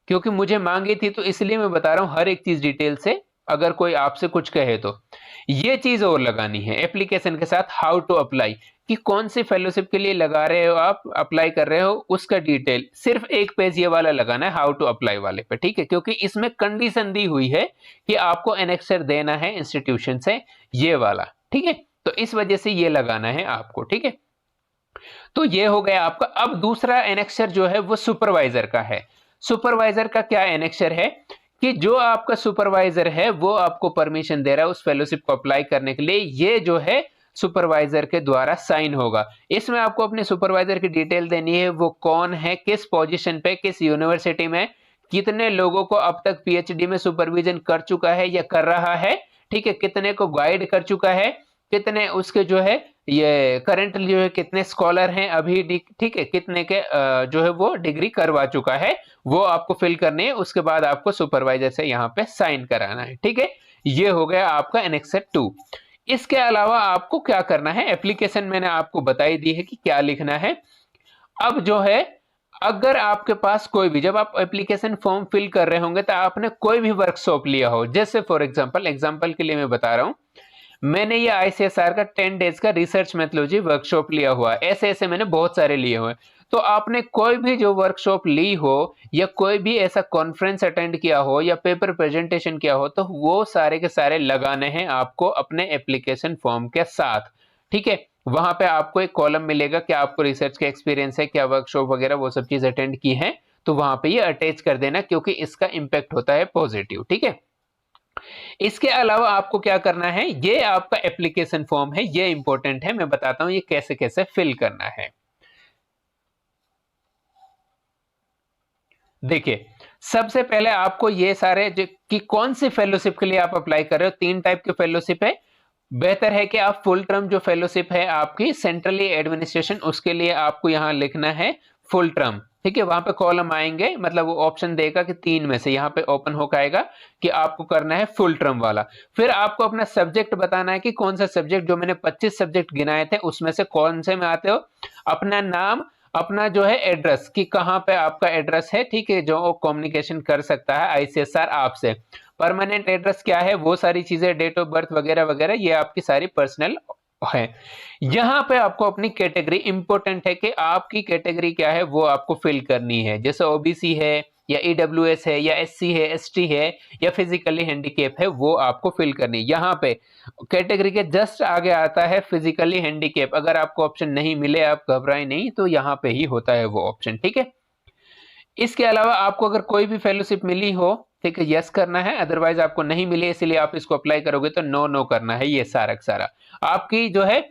[SPEAKER 1] क्योंकि मुझे मांगी थी तो इसलिए मैं बता रहा हूं हर एक चीज डिटेल से, अगर कोई आपसे कुछ कहे तो ये चीज और लगानी है एप्लीकेशन के साथ, हाउ टू अप्लाई, कि कौन सी फेलोशिप के लिए लगा रहे हो आप, अप्लाई कर रहे हो, उसका डिटेल सिर्फ एक पेज ये वाला लगाना है हाउ टू अप्लाई वाले पे, ठीक है। क्योंकि इसमें कंडीशन दी हुई है कि आपको एनेक्सर देना है इंस्टीट्यूशन से, ये वाला, ठीक है। तो इस वजह से ये लगाना है आपको, ठीक है। तो ये हो गया आपका। अब दूसरा एनेक्सर जो है वो सुपरवाइजर का है। सुपरवाइजर का क्या एनेक्सर है कि जो आपका सुपरवाइजर है वो आपको परमिशन दे रहा है उस फेलोशिप को अप्लाई करने के लिए, ये जो है सुपरवाइजर के द्वारा साइन होगा। इसमें आपको अपने सुपरवाइजर की डिटेल देनी है, वो कौन है, किस पोजीशन पे, किस यूनिवर्सिटी में, कितने लोगों को अब तक PhD में सुपरविजन कर चुका है या कर रहा है, ठीक है, कितने को गाइड कर चुका है, कितने उसके जो है ये करंटली जो है कितने स्कॉलर हैं अभी, ठीक है, कितने के जो है वो डिग्री करवा चुका है, वो आपको फिल करनी है। उसके बाद आपको सुपरवाइजर से यहाँ पे साइन कराना है, ठीक है। ये हो गया आपका एनेक्सर 2। इसके अलावा आपको क्या करना है, एप्लीकेशन मैंने आपको बताई दी है कि क्या लिखना है। अब जो है, अगर आपके पास कोई भी, जब आप एप्लीकेशन फॉर्म फिल कर रहे होंगे तो आपने कोई भी वर्कशॉप लिया हो, जैसे फॉर एग्जांपल के लिए मैं बता रहा हूं, मैंने ये ICSR का 10 डेज का रिसर्च मेथोलॉजी वर्कशॉप लिया हुआ है, ऐसे ऐसे मैंने बहुत सारे लिए हुए। तो आपने कोई भी जो वर्कशॉप ली हो या कोई भी ऐसा कॉन्फ्रेंस अटेंड किया हो या पेपर प्रेजेंटेशन किया हो, तो वो सारे के सारे लगाने हैं आपको अपने एप्लीकेशन फॉर्म के साथ, ठीक है। वहां पे आपको एक कॉलम मिलेगा कि आपको रिसर्च का एक्सपीरियंस है, क्या वर्कशॉप वगैरह वो सब चीज अटेंड की है, तो वहां पे ये अटैच कर देना, क्योंकि इसका इंपैक्ट होता है पॉजिटिव, ठीक है। इसके अलावा आपको क्या करना है, ये आपका एप्लीकेशन फॉर्म है, ये इंपॉर्टेंट है, मैं बताता हूं ये कैसे कैसे फिल करना है। देखिए, सबसे पहले आपको ये सारे कि कौन सी फेलोशिप के लिए आप अप्लाई कर रहे हो, 3 टाइप के फेलोशिप है। बेहतर है कि आप फुल टर्म जो फेलोशिप है आपकी सेंट्रली एडमिनिस्ट्रेशन, उसके लिए आपको यहां लिखना है फुल टर्म, ठीक है। वहां पे कॉलम आएंगे, मतलब वो ऑप्शन देगा कि 3 में से यहां पे ओपन होकर आएगा कि आपको करना है फुल टर्म वाला। फिर आपको अपना सब्जेक्ट बताना है कि कौन सा सब्जेक्ट, जो मैंने 25 सब्जेक्ट गिनाए थे उसमें से कौन से में आते हो, अपना नाम, अपना जो है एड्रेस, कि कहां पे आपका एड्रेस है, ठीक है, जो कम्युनिकेशन कर सकता है ICSR आपसे। परमानेंट एड्रेस क्या है, वो सारी चीजें, डेट ऑफ बर्थ वगैरह वगैरह, ये आपकी सारी पर्सनल है। यहां पे आपको अपनी कैटेगरी, इंपॉर्टेंट है कि आपकी कैटेगरी क्या है वो आपको फिल करनी है, जैसे OBC है या EWS है या SC है, ST है या फिजिकली हैंडीकैप है, वो आपको फिल करनी है। यहाँ पे कैटेगरी के जस्ट आगे आता है फिजिकली हैंडीकैप, अगर आपको ऑप्शन नहीं मिले आप घबराएं नहीं, तो यहाँ पे ही होता है वो ऑप्शन, ठीक है। इसके अलावा आपको अगर कोई भी फेलोशिप मिली हो, ठीक है, यस करना है, अदरवाइज आपको नहीं मिले इसलिए आप इसको अप्लाई करोगे तो नो नो करना है। ये सारा सारा आपकी जो है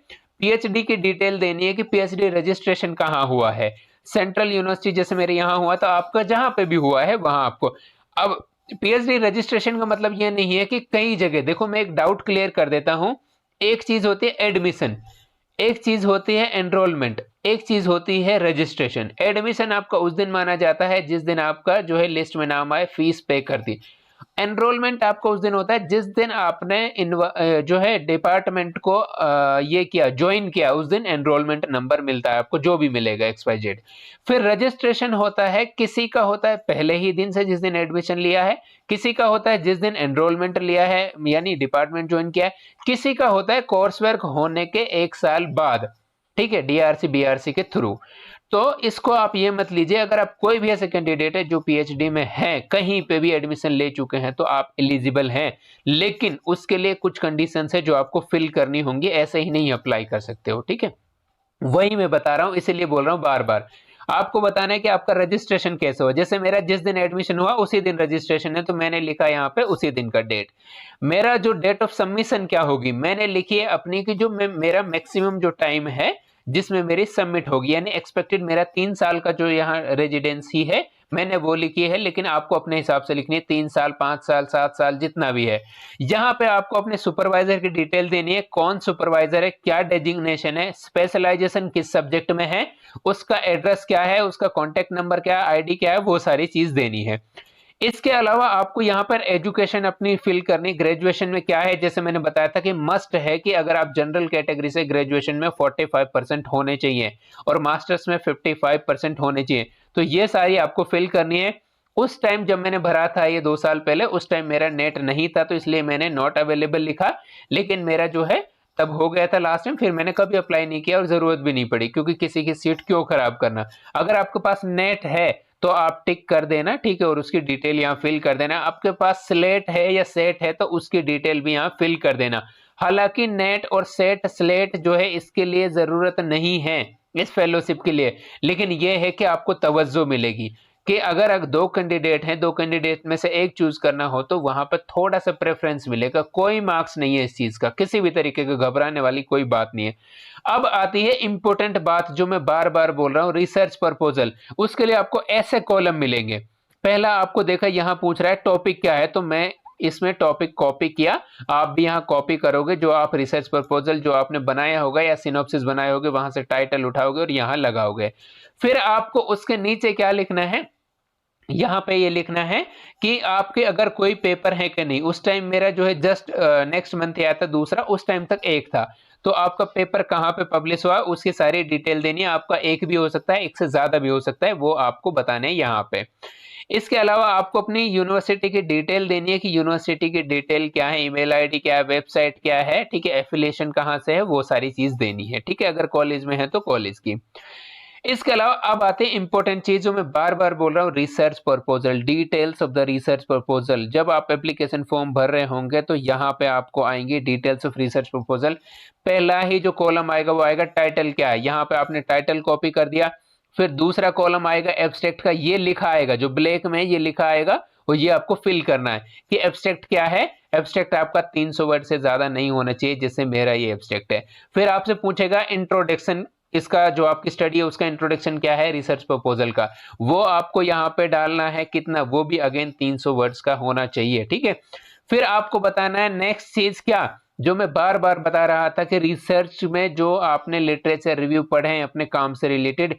[SPEAKER 1] PhD की डिटेल देनी है कि PhD रजिस्ट्रेशन कहाँ हुआ है, सेंट्रल यूनिवर्सिटी जैसे मेरे यहाँ हुआ, तो आपका जहां पे भी हुआ है वहां आपको। अब PhD रजिस्ट्रेशन का मतलब ये नहीं है कि कई जगह, देखो मैं एक डाउट क्लियर कर देता हूं, एक चीज होती है एडमिशन, एक चीज होती है एनरोलमेंट, एक चीज होती है रजिस्ट्रेशन। एडमिशन आपका उस दिन माना जाता है जिस दिन आपका जो है लिस्ट में नाम आए, फीस पे कर दी। एनरोलमेंट आपका उस दिन होता है जिस दिन आपने जो है डिपार्टमेंट को ये किया, ज्वाइन किया, उस दिन एनरोलमेंट नंबर मिलता है आपको, जो भी मिलेगा XYZ। फिर रजिस्ट्रेशन होता है, किसी का होता है पहले ही दिन से जिस दिन एडमिशन लिया है, किसी का होता है जिस दिन एनरोलमेंट लिया है यानी डिपार्टमेंट ज्वाइन किया है, किसी का होता है कोर्स वर्क होने के 1 साल बाद, ठीक है, DRC BRC के थ्रू। तो इसको आप ये मत लीजिए, अगर आप कोई भी ऐसे कैंडिडेट है जो PhD में है, कहीं पे भी एडमिशन ले चुके हैं, तो आप एलिजिबल हैं, लेकिन उसके लिए कुछ कंडीशंस है जो आपको फिल करनी होंगी, ऐसे ही नहीं अप्लाई कर सकते हो, ठीक है। वही मैं बता रहा हूं, इसीलिए बोल रहा हूं बार बार। आपको बताना है कि आपका रजिस्ट्रेशन कैसे हुआ। जैसे मेरा जिस दिन एडमिशन हुआ उसी दिन रजिस्ट्रेशन है, तो मैंने लिखा यहाँ पे उसी दिन का डेट। मेरा जो डेट ऑफ सबमिशन क्या होगी, मैंने लिखी है अपनी की जो मेरा मैक्सिमम जो टाइम है जिसमें मेरी सबमिट होगी, यानी एक्सपेक्टेड मेरा 3 साल का जो यहाँ रेजिडेंसी है मैंने वो लिखी है, लेकिन आपको अपने हिसाब से लिखनी है, 3 साल, 5 साल, 7 साल, जितना भी है। यहाँ पे आपको अपने सुपरवाइजर की डिटेल देनी है, कौन सुपरवाइजर है, क्या डेजिग्नेशन है, स्पेशलाइजेशन किस सब्जेक्ट में है, उसका एड्रेस क्या है, उसका कॉन्टेक्ट नंबर क्या है, आईडी क्या है, वो सारी चीज देनी है। इसके अलावा आपको यहाँ पर एजुकेशन अपनी फिल करनी, ग्रेजुएशन में क्या है, जैसे मैंने बताया था कि मस्ट है कि अगर आप जनरल कैटेगरी से ग्रेजुएशन में 45% होने चाहिए और मास्टर्स में 55% होने चाहिए, तो ये सारी आपको फिल करनी है। उस टाइम जब मैंने भरा था ये 2 साल पहले, उस टाइम मेरा नेट नहीं था, तो इसलिए मैंने नॉट अवेलेबल लिखा, लेकिन मेरा जो है तब हो गया था लास्ट टाइम, फिर मैंने कभी अप्लाई नहीं किया और जरूरत भी नहीं पड़ी, क्योंकि किसी की सीट क्यों खराब करना। अगर आपके पास नेट है तो आप टिक कर देना, ठीक है, और उसकी डिटेल यहाँ फिल कर देना। आपके पास स्लेट है या सेट है तो उसकी डिटेल भी यहाँ फिल कर देना। हालांकि नेट और सेट स्लेट जो है इसके लिए जरूरत नहीं है इस फेलोशिप के लिए, लेकिन यह है कि आपको तवज्जो मिलेगी कि अगर दो कैंडिडेट हैं, दो कैंडिडेट में से एक चूज करना हो तो वहां पर थोड़ा सा प्रेफरेंस मिलेगा। कोई मार्क्स नहीं है इस चीज का, किसी भी तरीके का घबराने वाली कोई बात नहीं है। अब आती है इंपॉर्टेंट बात जो मैं बार बार बोल रहा हूं, रिसर्च प्रपोजल। उसके लिए आपको ऐसे कॉलम मिलेंगे। पहला आपको देखा यहां पूछ रहा है टॉपिक क्या है, तो मैं इसमें टॉपिक कॉपी किया, आप भी यहाँ कॉपी करोगे जो आप रिसर्च प्रपोजल जो आपने बनाया होगा या सिनॉप्सिस बनाए होगे, वहां से टाइटल उठाओगे और यहाँ लगाओगे। फिर आपको उसके नीचे क्या लिखना है, यहाँ पे ये लिखना है कि आपके अगर कोई पेपर है कि नहीं। उस टाइम मेरा जो है जस्ट नेक्स्ट मंथ आया था दूसरा, उस टाइम तक एक था, तो आपका पेपर कहाँ पे पब्लिश हुआ उसकी सारी डिटेल देनी है। आपका एक भी हो सकता है, एक से ज्यादा भी हो सकता है, वो आपको बताने हैं यहाँ पे। इसके अलावा आपको अपनी यूनिवर्सिटी की डिटेल देनी है कि यूनिवर्सिटी की डिटेल क्या है, ईमेल आईडी क्या है, वेबसाइट क्या है, ठीक है, एफिलिएशन कहाँ से है, वो सारी चीज देनी है, ठीक है, अगर कॉलेज में है तो कॉलेज की। इसके अलावा अब आते हैं इंपॉर्टेंट चीज जो मैं बार बार बोल रहा हूँ, research proposal, details of the research proposal. जब आप एप्लीकेशन फॉर्म भर रहे होंगे तो यहाँ पे आपको आएंगे डिटेल्स ऑफ रिसर्च प्रपोजल। पहला ही जो कॉलम आएगा वो आएगा टाइटल क्या है, यहाँ पे आपने टाइटल कॉपी कर दिया। फिर दूसरा कॉलम आएगा एब्स्ट्रैक्ट का, ये लिखा आएगा जो ब्लैक में ये लिखा आएगा, और ये आपको फिल करना है कि एब्स्ट्रैक्ट क्या है। एब्स्ट्रैक्ट आपका 300 वर्ड से ज्यादा नहीं होना चाहिए, जैसे मेरा ये एब्स्ट्रैक्ट है। फिर आपसे पूछेगा इंट्रोडक्शन, इसका जो आपकी स्टडी है उसका इंट्रोडक्शन क्या है रिसर्च प्रपोजल का, वो आपको यहाँ पे डालना है कितना, वो भी अगेन 300 वर्ड्स का होना चाहिए, ठीक है। फिर आपको बताना है नेक्स्ट चीज क्या, जो मैं बार बार बता रहा था कि रिसर्च में जो आपने लिटरेचर रिव्यू पढ़े हैं अपने काम से रिलेटेड,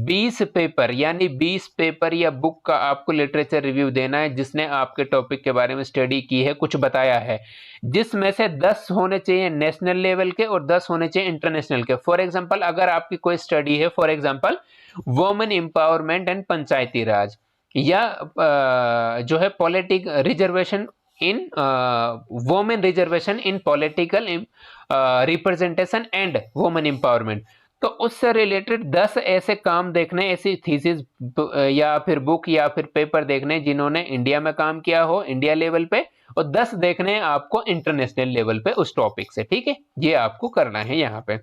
[SPEAKER 1] 20 पेपर यानी 20 पेपर या बुक का आपको लिटरेचर रिव्यू देना है जिसने आपके टॉपिक के बारे में स्टडी की है, कुछ बताया है, जिसमें से 10 होने चाहिए नेशनल लेवल के और 10 होने चाहिए इंटरनेशनल के। फॉर एग्जांपल अगर आपकी कोई स्टडी है, for example women empowerment and panchayati raj, या जो है politic reservation in women reservation in political representation and women empowerment, तो उससे रिलेटेड 10 ऐसे काम देखने, ऐसी थीसिस या फिर बुक या फिर पेपर देखने जिन्होंने इंडिया में काम किया हो इंडिया लेवल पे, और 10 देखने हैं आपको इंटरनेशनल लेवल पे उस टॉपिक से, ठीक है, ये आपको करना है यहाँ पे।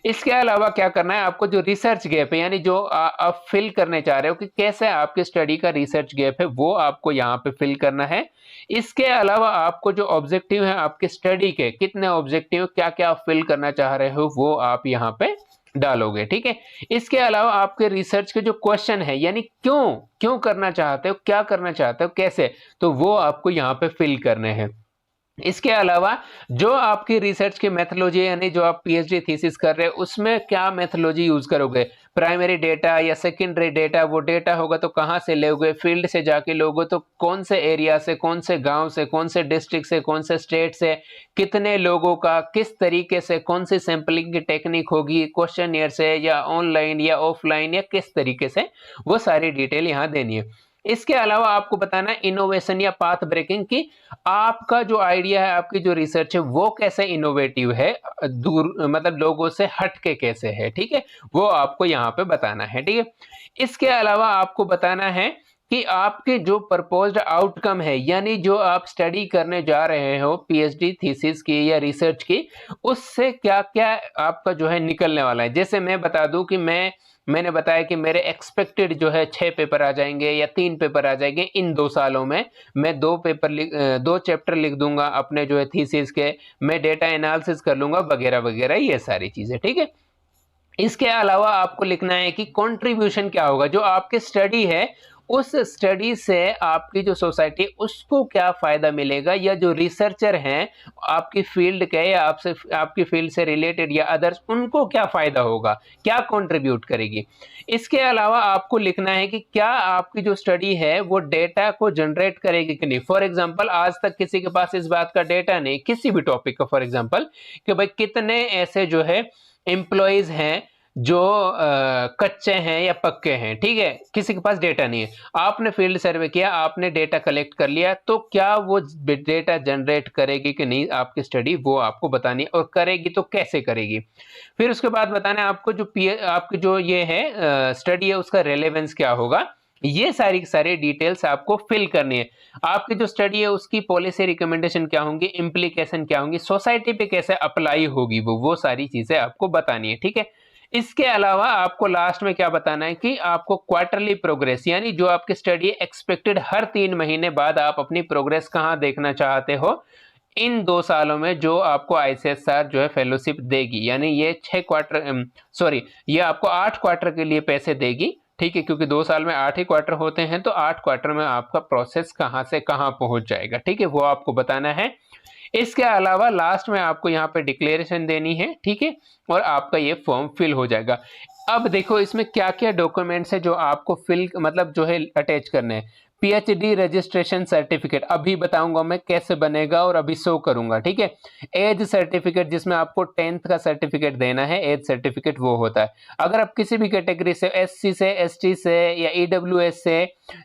[SPEAKER 1] इसके अलावा क्या करना है आपको, जो रिसर्च गैप है यानी जो आप फिल करने चाह रहे हो कि कैसे आपके स्टडी का रिसर्च गैप है, वो आपको यहाँ पे फिल करना है। इसके अलावा आपको जो ऑब्जेक्टिव है आपके स्टडी के, कितने ऑब्जेक्टिव क्या क्या आप फिल करना चाह रहे हो, वो आप यहाँ पे डालोगे, ठीक है। इसके अलावा आपके रिसर्च के जो क्वेश्चन है यानी क्यों क्यों करना चाहते हो, क्या करना चाहते हो, कैसे, तो वो आपको यहाँ पे फिल करने हैं। इसके अलावा जो आपकी रिसर्च की मेथोलॉजी है यानी जो आप पीएचडी थीसिस कर रहे हैं उसमें क्या मेथोलॉजी यूज करोगे, प्राइमरी डेटा या सेकेंडरी डेटा, वो डेटा होगा तो कहाँ से लोगे, फील्ड से जाके लोगे तो कौन से एरिया से, कौन से गांव से, कौन से डिस्ट्रिक्ट से, कौन से स्टेट से, कितने लोगों का, किस तरीके से, कौन सी सैंपलिंग की टेक्निक होगी, क्वेश्चनियर से या ऑनलाइन या ऑफलाइन या किस तरीके से, वो सारी डिटेल यहाँ देनी है। इसके अलावा आपको बताना है इनोवेशन या पाथ ब्रेकिंग की, आपका जो आइडिया है, आपकी जो रिसर्च है वो कैसे इनोवेटिव है, दूर मतलब लोगों से हटके कैसे है, ठीक है, वो आपको यहाँ पे बताना है, ठीक है। इसके अलावा आपको बताना है कि आपके जो प्रपोज्ड आउटकम है, यानी जो आप स्टडी करने जा रहे हो पीएचडी थीसिस की या रिसर्च की, उससे क्या क्या आपका जो है निकलने वाला है। जैसे मैं बता दूं कि मैंने बताया कि मेरे एक्सपेक्टेड जो है 6 पेपर आ जाएंगे या 3 पेपर आ जाएंगे इन 2 सालों में। मैं 2 चैप्टर लिख दूंगा अपने जो है थीसिस के, मैं डेटा एनालिसिस कर लूंगा वगैरह वगैरह, ये सारी चीजें, ठीक है। इसके अलावा आपको लिखना है कि कंट्रीब्यूशन क्या होगा, जो आपकी स्टडी है उस स्टडी से आपकी जो सोसाइटी उसको क्या फायदा मिलेगा, या जो रिसर्चर हैं आपकी फील्ड के या आपसे आपकी फील्ड से रिलेटेड या अदर्स, उनको क्या फायदा होगा, क्या कंट्रीब्यूट करेगी। इसके अलावा आपको लिखना है कि क्या आपकी जो स्टडी है वो डेटा को जनरेट करेगी कि नहीं। फॉर एग्जांपल आज तक किसी के पास इस बात का डेटा नहीं, किसी भी टॉपिक का, फॉर एग्जांपल कि भाई कितने ऐसे जो है एम्प्लॉयज हैं जो कच्चे हैं या पक्के हैं, ठीक है, किसी के पास डेटा नहीं है। आपने फील्ड सर्वे किया, आपने डेटा कलेक्ट कर लिया, तो क्या वो डेटा जनरेट करेगी कि नहीं आपकी स्टडी, वो आपको बतानी है, और करेगी तो कैसे करेगी। फिर उसके बाद बताना है आपको आपकी जो ये है स्टडी है उसका रेलेवेंस क्या होगा। ये सारी डिटेल्स आपको फिल करनी है। आपकी जो स्टडी है उसकी पॉलिसी रिकमेंडेशन क्या होंगी, इम्प्लीकेशन क्या होंगी, सोसाइटी पे कैसे अप्लाई होगी, वो सारी चीजें आपको बतानी है, ठीक है। इसके अलावा आपको लास्ट में क्या बताना है कि आपको क्वार्टरली प्रोग्रेस, यानी जो आपकी स्टडी है एक्सपेक्टेड हर 3 महीने बाद आप अपनी प्रोग्रेस कहां देखना चाहते हो इन 2 सालों में, जो आपको आईसीएसआर जो है फेलोशिप देगी। यानी ये 6 क्वार्टर, सॉरी, ये आपको 8 क्वार्टर के लिए पैसे देगी, ठीक है, क्योंकि 2 साल में 8 ही क्वार्टर होते हैं, तो 8 क्वार्टर में आपका प्रोसेस कहां से कहां पहुंच जाएगा, ठीक है, वो आपको बताना है। इसके अलावा लास्ट में आपको यहाँ पे डिक्लेरेशन देनी है, ठीक है, और आपका ये फॉर्म फिल हो जाएगा। अब देखो इसमें क्या क्या डॉक्यूमेंट्स है जो आपको फिल मतलब जो है अटैच करने हैं। पीएचडी रजिस्ट्रेशन सर्टिफिकेट अभी बताऊंगा मैं कैसे बनेगा और अभी शो करूंगा, ठीक है। एज सर्टिफिकेट, जिसमें आपको 10th का सर्टिफिकेट देना है, एज सर्टिफिकेट वो होता है। अगर आप किसी भी कैटेगरी से, एससी से, एसटी से, या ईडब्ल्यूएस से,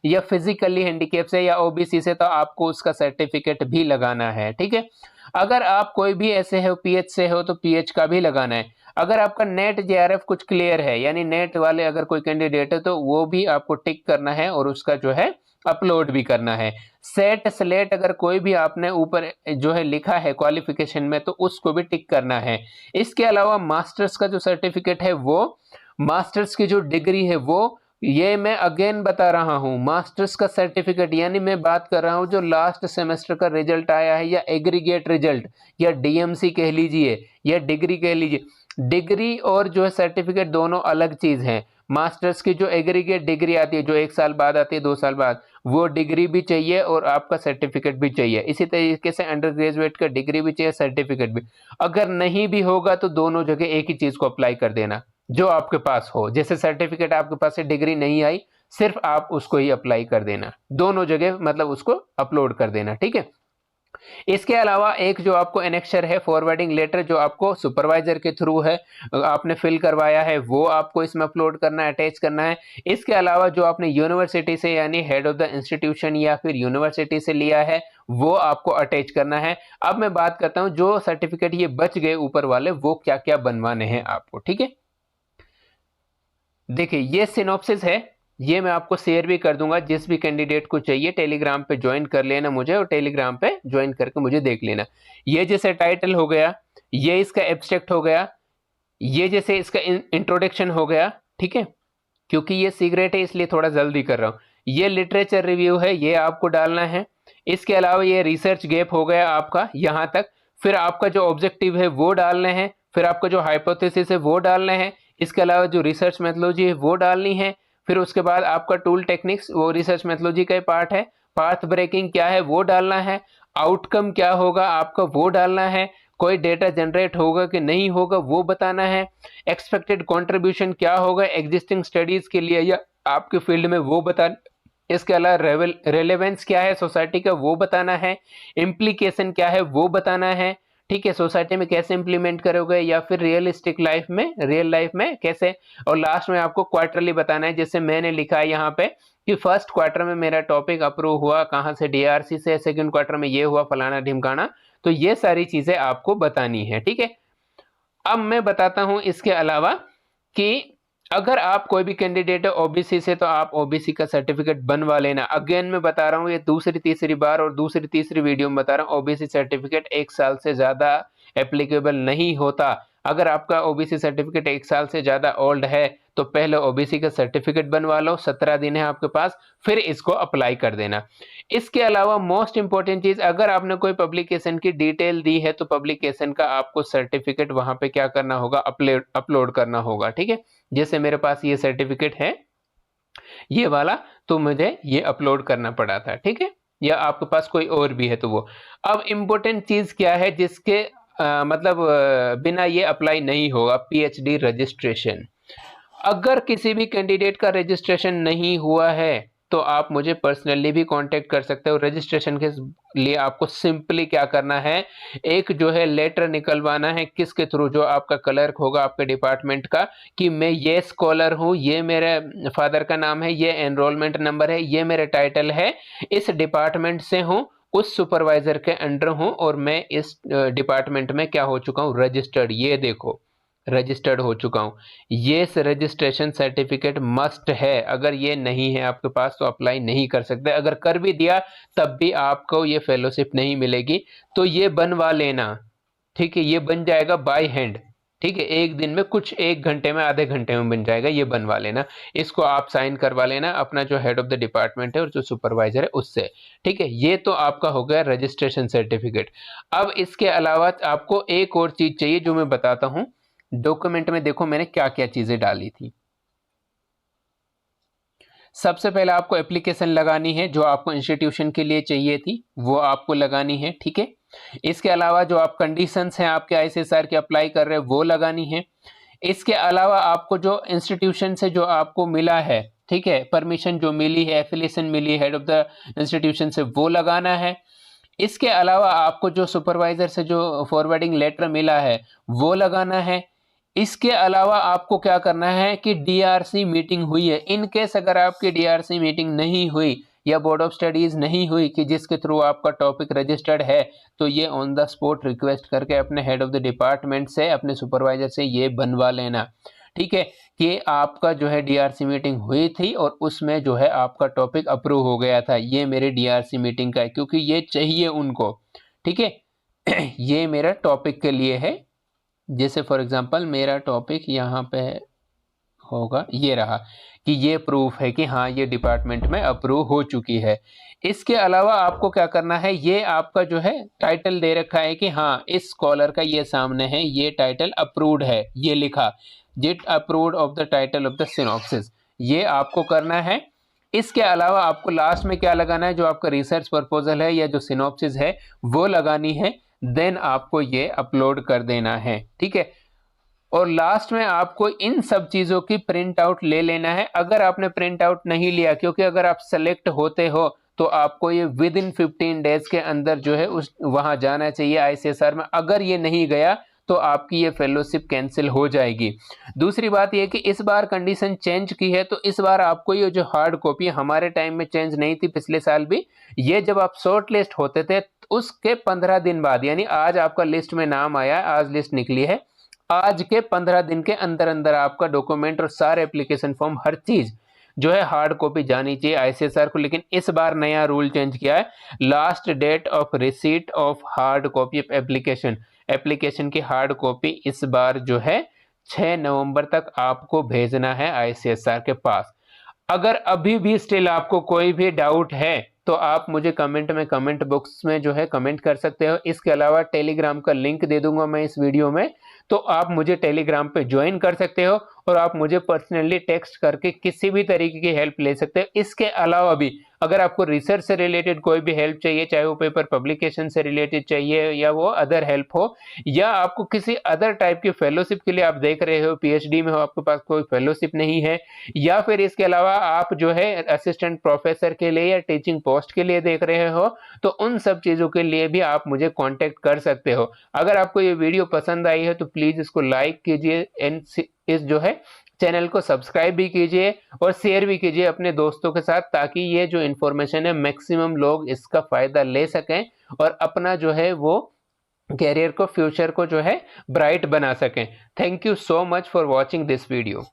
[SPEAKER 1] या फिजिकली हैंडीकैप से, या ओबीसी से, तो आपको उसका सर्टिफिकेट भी लगाना है, ठीक है। अगर आप कोई भी ऐसे हो पीएच से हो तो पीएच का भी लगाना है। अगर आपका नेट जेआरएफ कुछ क्लियर है, यानी नेट वाले अगर कोई कैंडिडेट है तो वो भी आपको टिक करना है और उसका जो है अपलोड भी करना है। सेट स्लेट अगर कोई भी आपने ऊपर जो है लिखा है क्वालिफिकेशन में तो उसको भी टिक करना है। इसके अलावा मास्टर्स का जो सर्टिफिकेट है वो, मास्टर्स की जो डिग्री है वो, ये मैं अगेन बता रहा हूं, मास्टर्स का सर्टिफिकेट, यानी मैं बात कर रहा हूं जो लास्ट सेमेस्टर का रिजल्ट आया है, या एग्रीगेट रिजल्ट, या डीएमसी कह लीजिए, या डिग्री कह लीजिए। डिग्री और जो है सर्टिफिकेट दोनों अलग चीज हैं। मास्टर्स की जो एग्रीगेट डिग्री आती है, जो 1 साल बाद आती है, 2 साल बाद, वो डिग्री भी चाहिए और आपका सर्टिफिकेट भी चाहिए। इसी तरीके से अंडर ग्रेजुएट का डिग्री भी चाहिए, सर्टिफिकेट भी। अगर नहीं भी होगा तो दोनों जगह एक ही चीज को अप्लाई कर देना जो आपके पास हो। जैसे सर्टिफिकेट आपके पास से डिग्री नहीं आई, सिर्फ आप उसको ही अप्लाई कर देना, दोनों जगह मतलब उसको अपलोड कर देना, ठीक है। इसके अलावा एक जो आपको एनेक्सर है फॉरवर्डिंग लेटर, जो आपको सुपरवाइजर के थ्रू है आपने फिल करवाया है, वो आपको इसमें अपलोड करना है, अटैच करना है। इसके अलावा जो आपने यूनिवर्सिटी से यानी हेड ऑफ द इंस्टीट्यूशन या फिर यूनिवर्सिटी से लिया है वो आपको अटैच करना है। अब मैं बात करता हूं जो सर्टिफिकेट ये बच गए ऊपर वाले, वो क्या क्या बनवाने हैं आपको, ठीक है। देखिए ये सिनॉप्सिस है, ये मैं आपको शेयर भी कर दूंगा, जिस भी कैंडिडेट को चाहिए टेलीग्राम पे ज्वाइन कर लेना मुझे, और टेलीग्राम पे ज्वाइन करके मुझे देख लेना। ये जैसे टाइटल हो गया, ये इसका एब्स्ट्रैक्ट हो गया, ये जैसे इसका इंट्रोडक्शन हो गया, ठीक है, क्योंकि ये सीक्रेट है इसलिए थोड़ा जल्दी कर रहा हूं। ये लिटरेचर रिव्यू है, ये आपको डालना है। इसके अलावा ये रिसर्च गैप हो गया आपका यहां तक। फिर आपका जो ऑब्जेक्टिव है वो डालने हैं, फिर आपका जो हाइपोथेसिस है वो डालने हैं। इसके अलावा जो रिसर्च मेथोलॉजी है वो डालनी है। फिर उसके बाद आपका टूल टेक्निक्स, वो रिसर्च मेथोलॉजी का ही पार्ट है। पाथ ब्रेकिंग क्या है वो डालना है। आउटकम क्या होगा आपका वो डालना है। कोई डेटा जनरेट होगा कि नहीं होगा वो बताना है। एक्सपेक्टेड कंट्रीब्यूशन क्या होगा एग्जिस्टिंग स्टडीज के लिए या आपके फील्ड में वो बता। इसके अलावा रेलेवेंस क्या है सोसाइटी का वो बताना है। इम्प्लीकेशन क्या है वो बताना है, ठीक है, सोसाइटी में कैसे इंप्लीमेंट करोगे या फिर रियल लाइफ में कैसे। और लास्ट में आपको क्वार्टरली बताना है, जैसे मैंने लिखा है यहाँ पे कि फर्स्ट क्वार्टर में मेरा टॉपिक अप्रूव हुआ कहाँ से, डीआरसी से, सेकंड क्वार्टर में ये हुआ फलाना ढिमकाना। तो ये सारी चीजें आपको बतानी है, ठीक है। अब मैं बताता हूं इसके अलावा कि अगर आप कोई भी कैंडिडेट है ओबीसी से, तो आप ओबीसी का सर्टिफिकेट बनवा लेना। अगेन मैं बता रहा हूँ, ये दूसरी तीसरी बार और दूसरी तीसरी वीडियो में बता रहा हूँ, ओबीसी सर्टिफिकेट 1 साल से ज्यादा एप्लीकेबल नहीं होता। अगर आपका ओबीसी सर्टिफिकेट 1 साल से ज्यादा ओल्ड है तो पहले ओबीसी का सर्टिफिकेट बनवा लो, 17 दिन है आपके पास, फिर इसको अप्लाई कर देना। इसके अलावा मोस्ट इंपॉर्टेंट चीज, अगर आपने कोई पब्लिकेशन की डिटेल दी है तो पब्लिकेशन का आपको सर्टिफिकेट वहां पे क्या करना होगा, अपलोड करना होगा। ठीक है, जैसे मेरे पास ये सर्टिफिकेट है ये वाला, तो मुझे ये अपलोड करना पड़ा था। ठीक है, या आपके पास कोई और भी है तो वो। अब इंपॉर्टेंट चीज क्या है जिसके बिना ये अप्लाई नहीं होगा, पीएचडी रजिस्ट्रेशन। अगर किसी भी कैंडिडेट का रजिस्ट्रेशन नहीं हुआ है तो आप मुझे पर्सनली भी कांटेक्ट कर सकते हो। रजिस्ट्रेशन के लिए आपको सिंपली क्या करना है, एक जो है लेटर निकलवाना है, किसके थ्रू, जो आपका क्लर्क होगा आपके डिपार्टमेंट का, कि मैं ये स्कॉलर हूँ, ये मेरे फादर का नाम है, ये एनरोलमेंट नंबर है, ये मेरे टाइटल है, इस डिपार्टमेंट से हूँ, उस सुपरवाइजर के अंडर हूँ और मैं इस डिपार्टमेंट में क्या हो चुका हूँ, रजिस्टर्ड। ये देखो रजिस्टर्ड हो चुका हूं। ये रजिस्ट्रेशन सर्टिफिकेट मस्ट है। अगर ये नहीं है आपके पास तो अप्लाई नहीं कर सकते। अगर कर भी दिया तब भी आपको ये फेलोशिप नहीं मिलेगी, तो ये बनवा लेना। ठीक है, ये बन जाएगा बाय हैंड। ठीक है, एक दिन में, कुछ 1 घंटे में, आधे घंटे में बन जाएगा, ये बनवा लेना। इसको आप साइन करवा लेना अपना जो हेड ऑफ द डिपार्टमेंट है और जो सुपरवाइजर है उससे। ठीक है, ये तो आपका हो गया रजिस्ट्रेशन सर्टिफिकेट। अब इसके अलावा आपको एक और चीज चाहिए जो मैं बताता हूं। डॉक्यूमेंट में देखो मैंने क्या क्या चीजें डाली थी। सबसे पहले आपको एप्लीकेशन लगानी है, जो आपको इंस्टीट्यूशन के लिए चाहिए थी वो आपको लगानी है। ठीक है, इसके अलावा जो आप कंडीशंस हैं आपके आईसीएसआर के अप्लाई कर रहे हैं वो लगानी है। इसके अलावा आपको जो इंस्टीट्यूशन से जो आपको मिला है, ठीक है, परमिशन जो मिली है, एफिलिएशन मिली है हेड ऑफ द इंस्टीट्यूशन से, वो लगाना है। इसके अलावा आपको जो सुपरवाइजर से जो फॉरवर्डिंग लेटर मिला है वो लगाना है। इसके अलावा आपको क्या करना है कि डीआरसी मीटिंग हुई है, इन केस अगर आपकी डीआरसी मीटिंग नहीं हुई या बोर्ड ऑफ स्टडीज नहीं हुई कि जिसके थ्रू आपका टॉपिक रजिस्टर्ड है, तो ये ऑन द स्पॉट रिक्वेस्ट करके अपने हेड ऑफ द डिपार्टमेंट से, अपने सुपरवाइजर से ये बनवा लेना। ठीक है, कि आपका जो है डीआरसी मीटिंग हुई थी और उसमें जो है आपका टॉपिक अप्रूव हो गया था, ये मेरे डीआरसी मीटिंग का है, क्योंकि ये चाहिए उनको। ठीक है ये मेरा टॉपिक के लिए है। जैसे फॉर एग्जांपल मेरा टॉपिक यहाँ पे होगा, ये रहा, कि ये प्रूफ है कि हाँ ये डिपार्टमेंट में अप्रूव हो चुकी है। इसके अलावा आपको क्या करना है, ये आपका जो है टाइटल दे रखा है कि हाँ इस स्कॉलर का ये सामने है, ये टाइटल अप्रूव्ड है, ये लिखा जिट approved of the title of the synopsis, ये आपको करना है। इसके अलावा आपको लास्ट में क्या लगाना है, जो आपका रिसर्च प्रपोजल है या जो सिनॉप्सिस है वो लगानी है, देन आपको ये अपलोड कर देना है। ठीक है, और लास्ट में आपको इन सब चीजों की प्रिंट आउट ले लेना है। अगर आपने प्रिंट आउट नहीं लिया, क्योंकि अगर आप सेलेक्ट होते हो तो आपको ये विद इन 15 डेज के अंदर जो है उस वहां जाना चाहिए आईसीएसआर में। अगर ये नहीं गया तो आपकी ये फेलोशिप कैंसिल हो जाएगी। दूसरी बात ये कि इस बार कंडीशन चेंज की है, तो इस बार आपको ये जो हार्ड कॉपी, हमारे टाइम में चेंज नहीं थी, पिछले साल भी, ये जब आप शॉर्ट लिस्ट होते थे उसके 15 दिन बाद, यानी आज आपका लिस्ट में नाम आया, आज लिस्ट निकली है, आज के 15 दिन के अंदर अंदर आपका डॉक्यूमेंट और सारे एप्लीकेशन फॉर्म हर चीज जो है हार्ड कॉपी जानी चाहिए आईसीएसआर को। लेकिन इस बार नया रूल चेंज किया है, last date of receipt of hard copy of application, application की हार्ड कॉपी इस बार जो है 6 नवंबर तक आपको भेजना है आईसीएसआर के पास। अगर अभी भी स्टिल आपको कोई भी डाउट है तो आप मुझे कमेंट में, कमेंट बॉक्स में जो है कमेंट कर सकते हो। इसके अलावा टेलीग्राम का लिंक दे दूंगा मैं इस वीडियो में, तो आप मुझे टेलीग्राम पे ज्वाइन कर सकते हो और आप मुझे पर्सनली टेक्स्ट करके किसी भी तरीके की हेल्प ले सकते हो। इसके अलावा भी अगर आपको रिसर्च से रिलेटेड कोई भी हेल्प चाहिए, चाहे वो पेपर पब्लिकेशन से रिलेटेड चाहिए या वो अदर हेल्प हो, या आपको किसी अदर टाइप की फेलोशिप के लिए आप देख रहे हो, पीएचडी में हो, आपके पास कोई फेलोशिप नहीं है, या फिर इसके अलावा आप जो है असिस्टेंट प्रोफेसर के लिए या टीचिंग पोस्ट के लिए देख रहे हो, तो उन सब चीजों के लिए भी आप मुझे कांटेक्ट कर सकते हो। अगर आपको ये वीडियो पसंद आई है तो प्लीज इसको लाइक कीजिए एंड इस जो है चैनल को सब्सक्राइब भी कीजिए और शेयर भी कीजिए अपने दोस्तों के साथ, ताकि ये जो इन्फॉर्मेशन है मैक्सिमम लोग इसका फायदा ले सकें और अपना जो है वो कैरियर को, फ्यूचर को जो है ब्राइट बना सकें। Thank you so much for watching this video.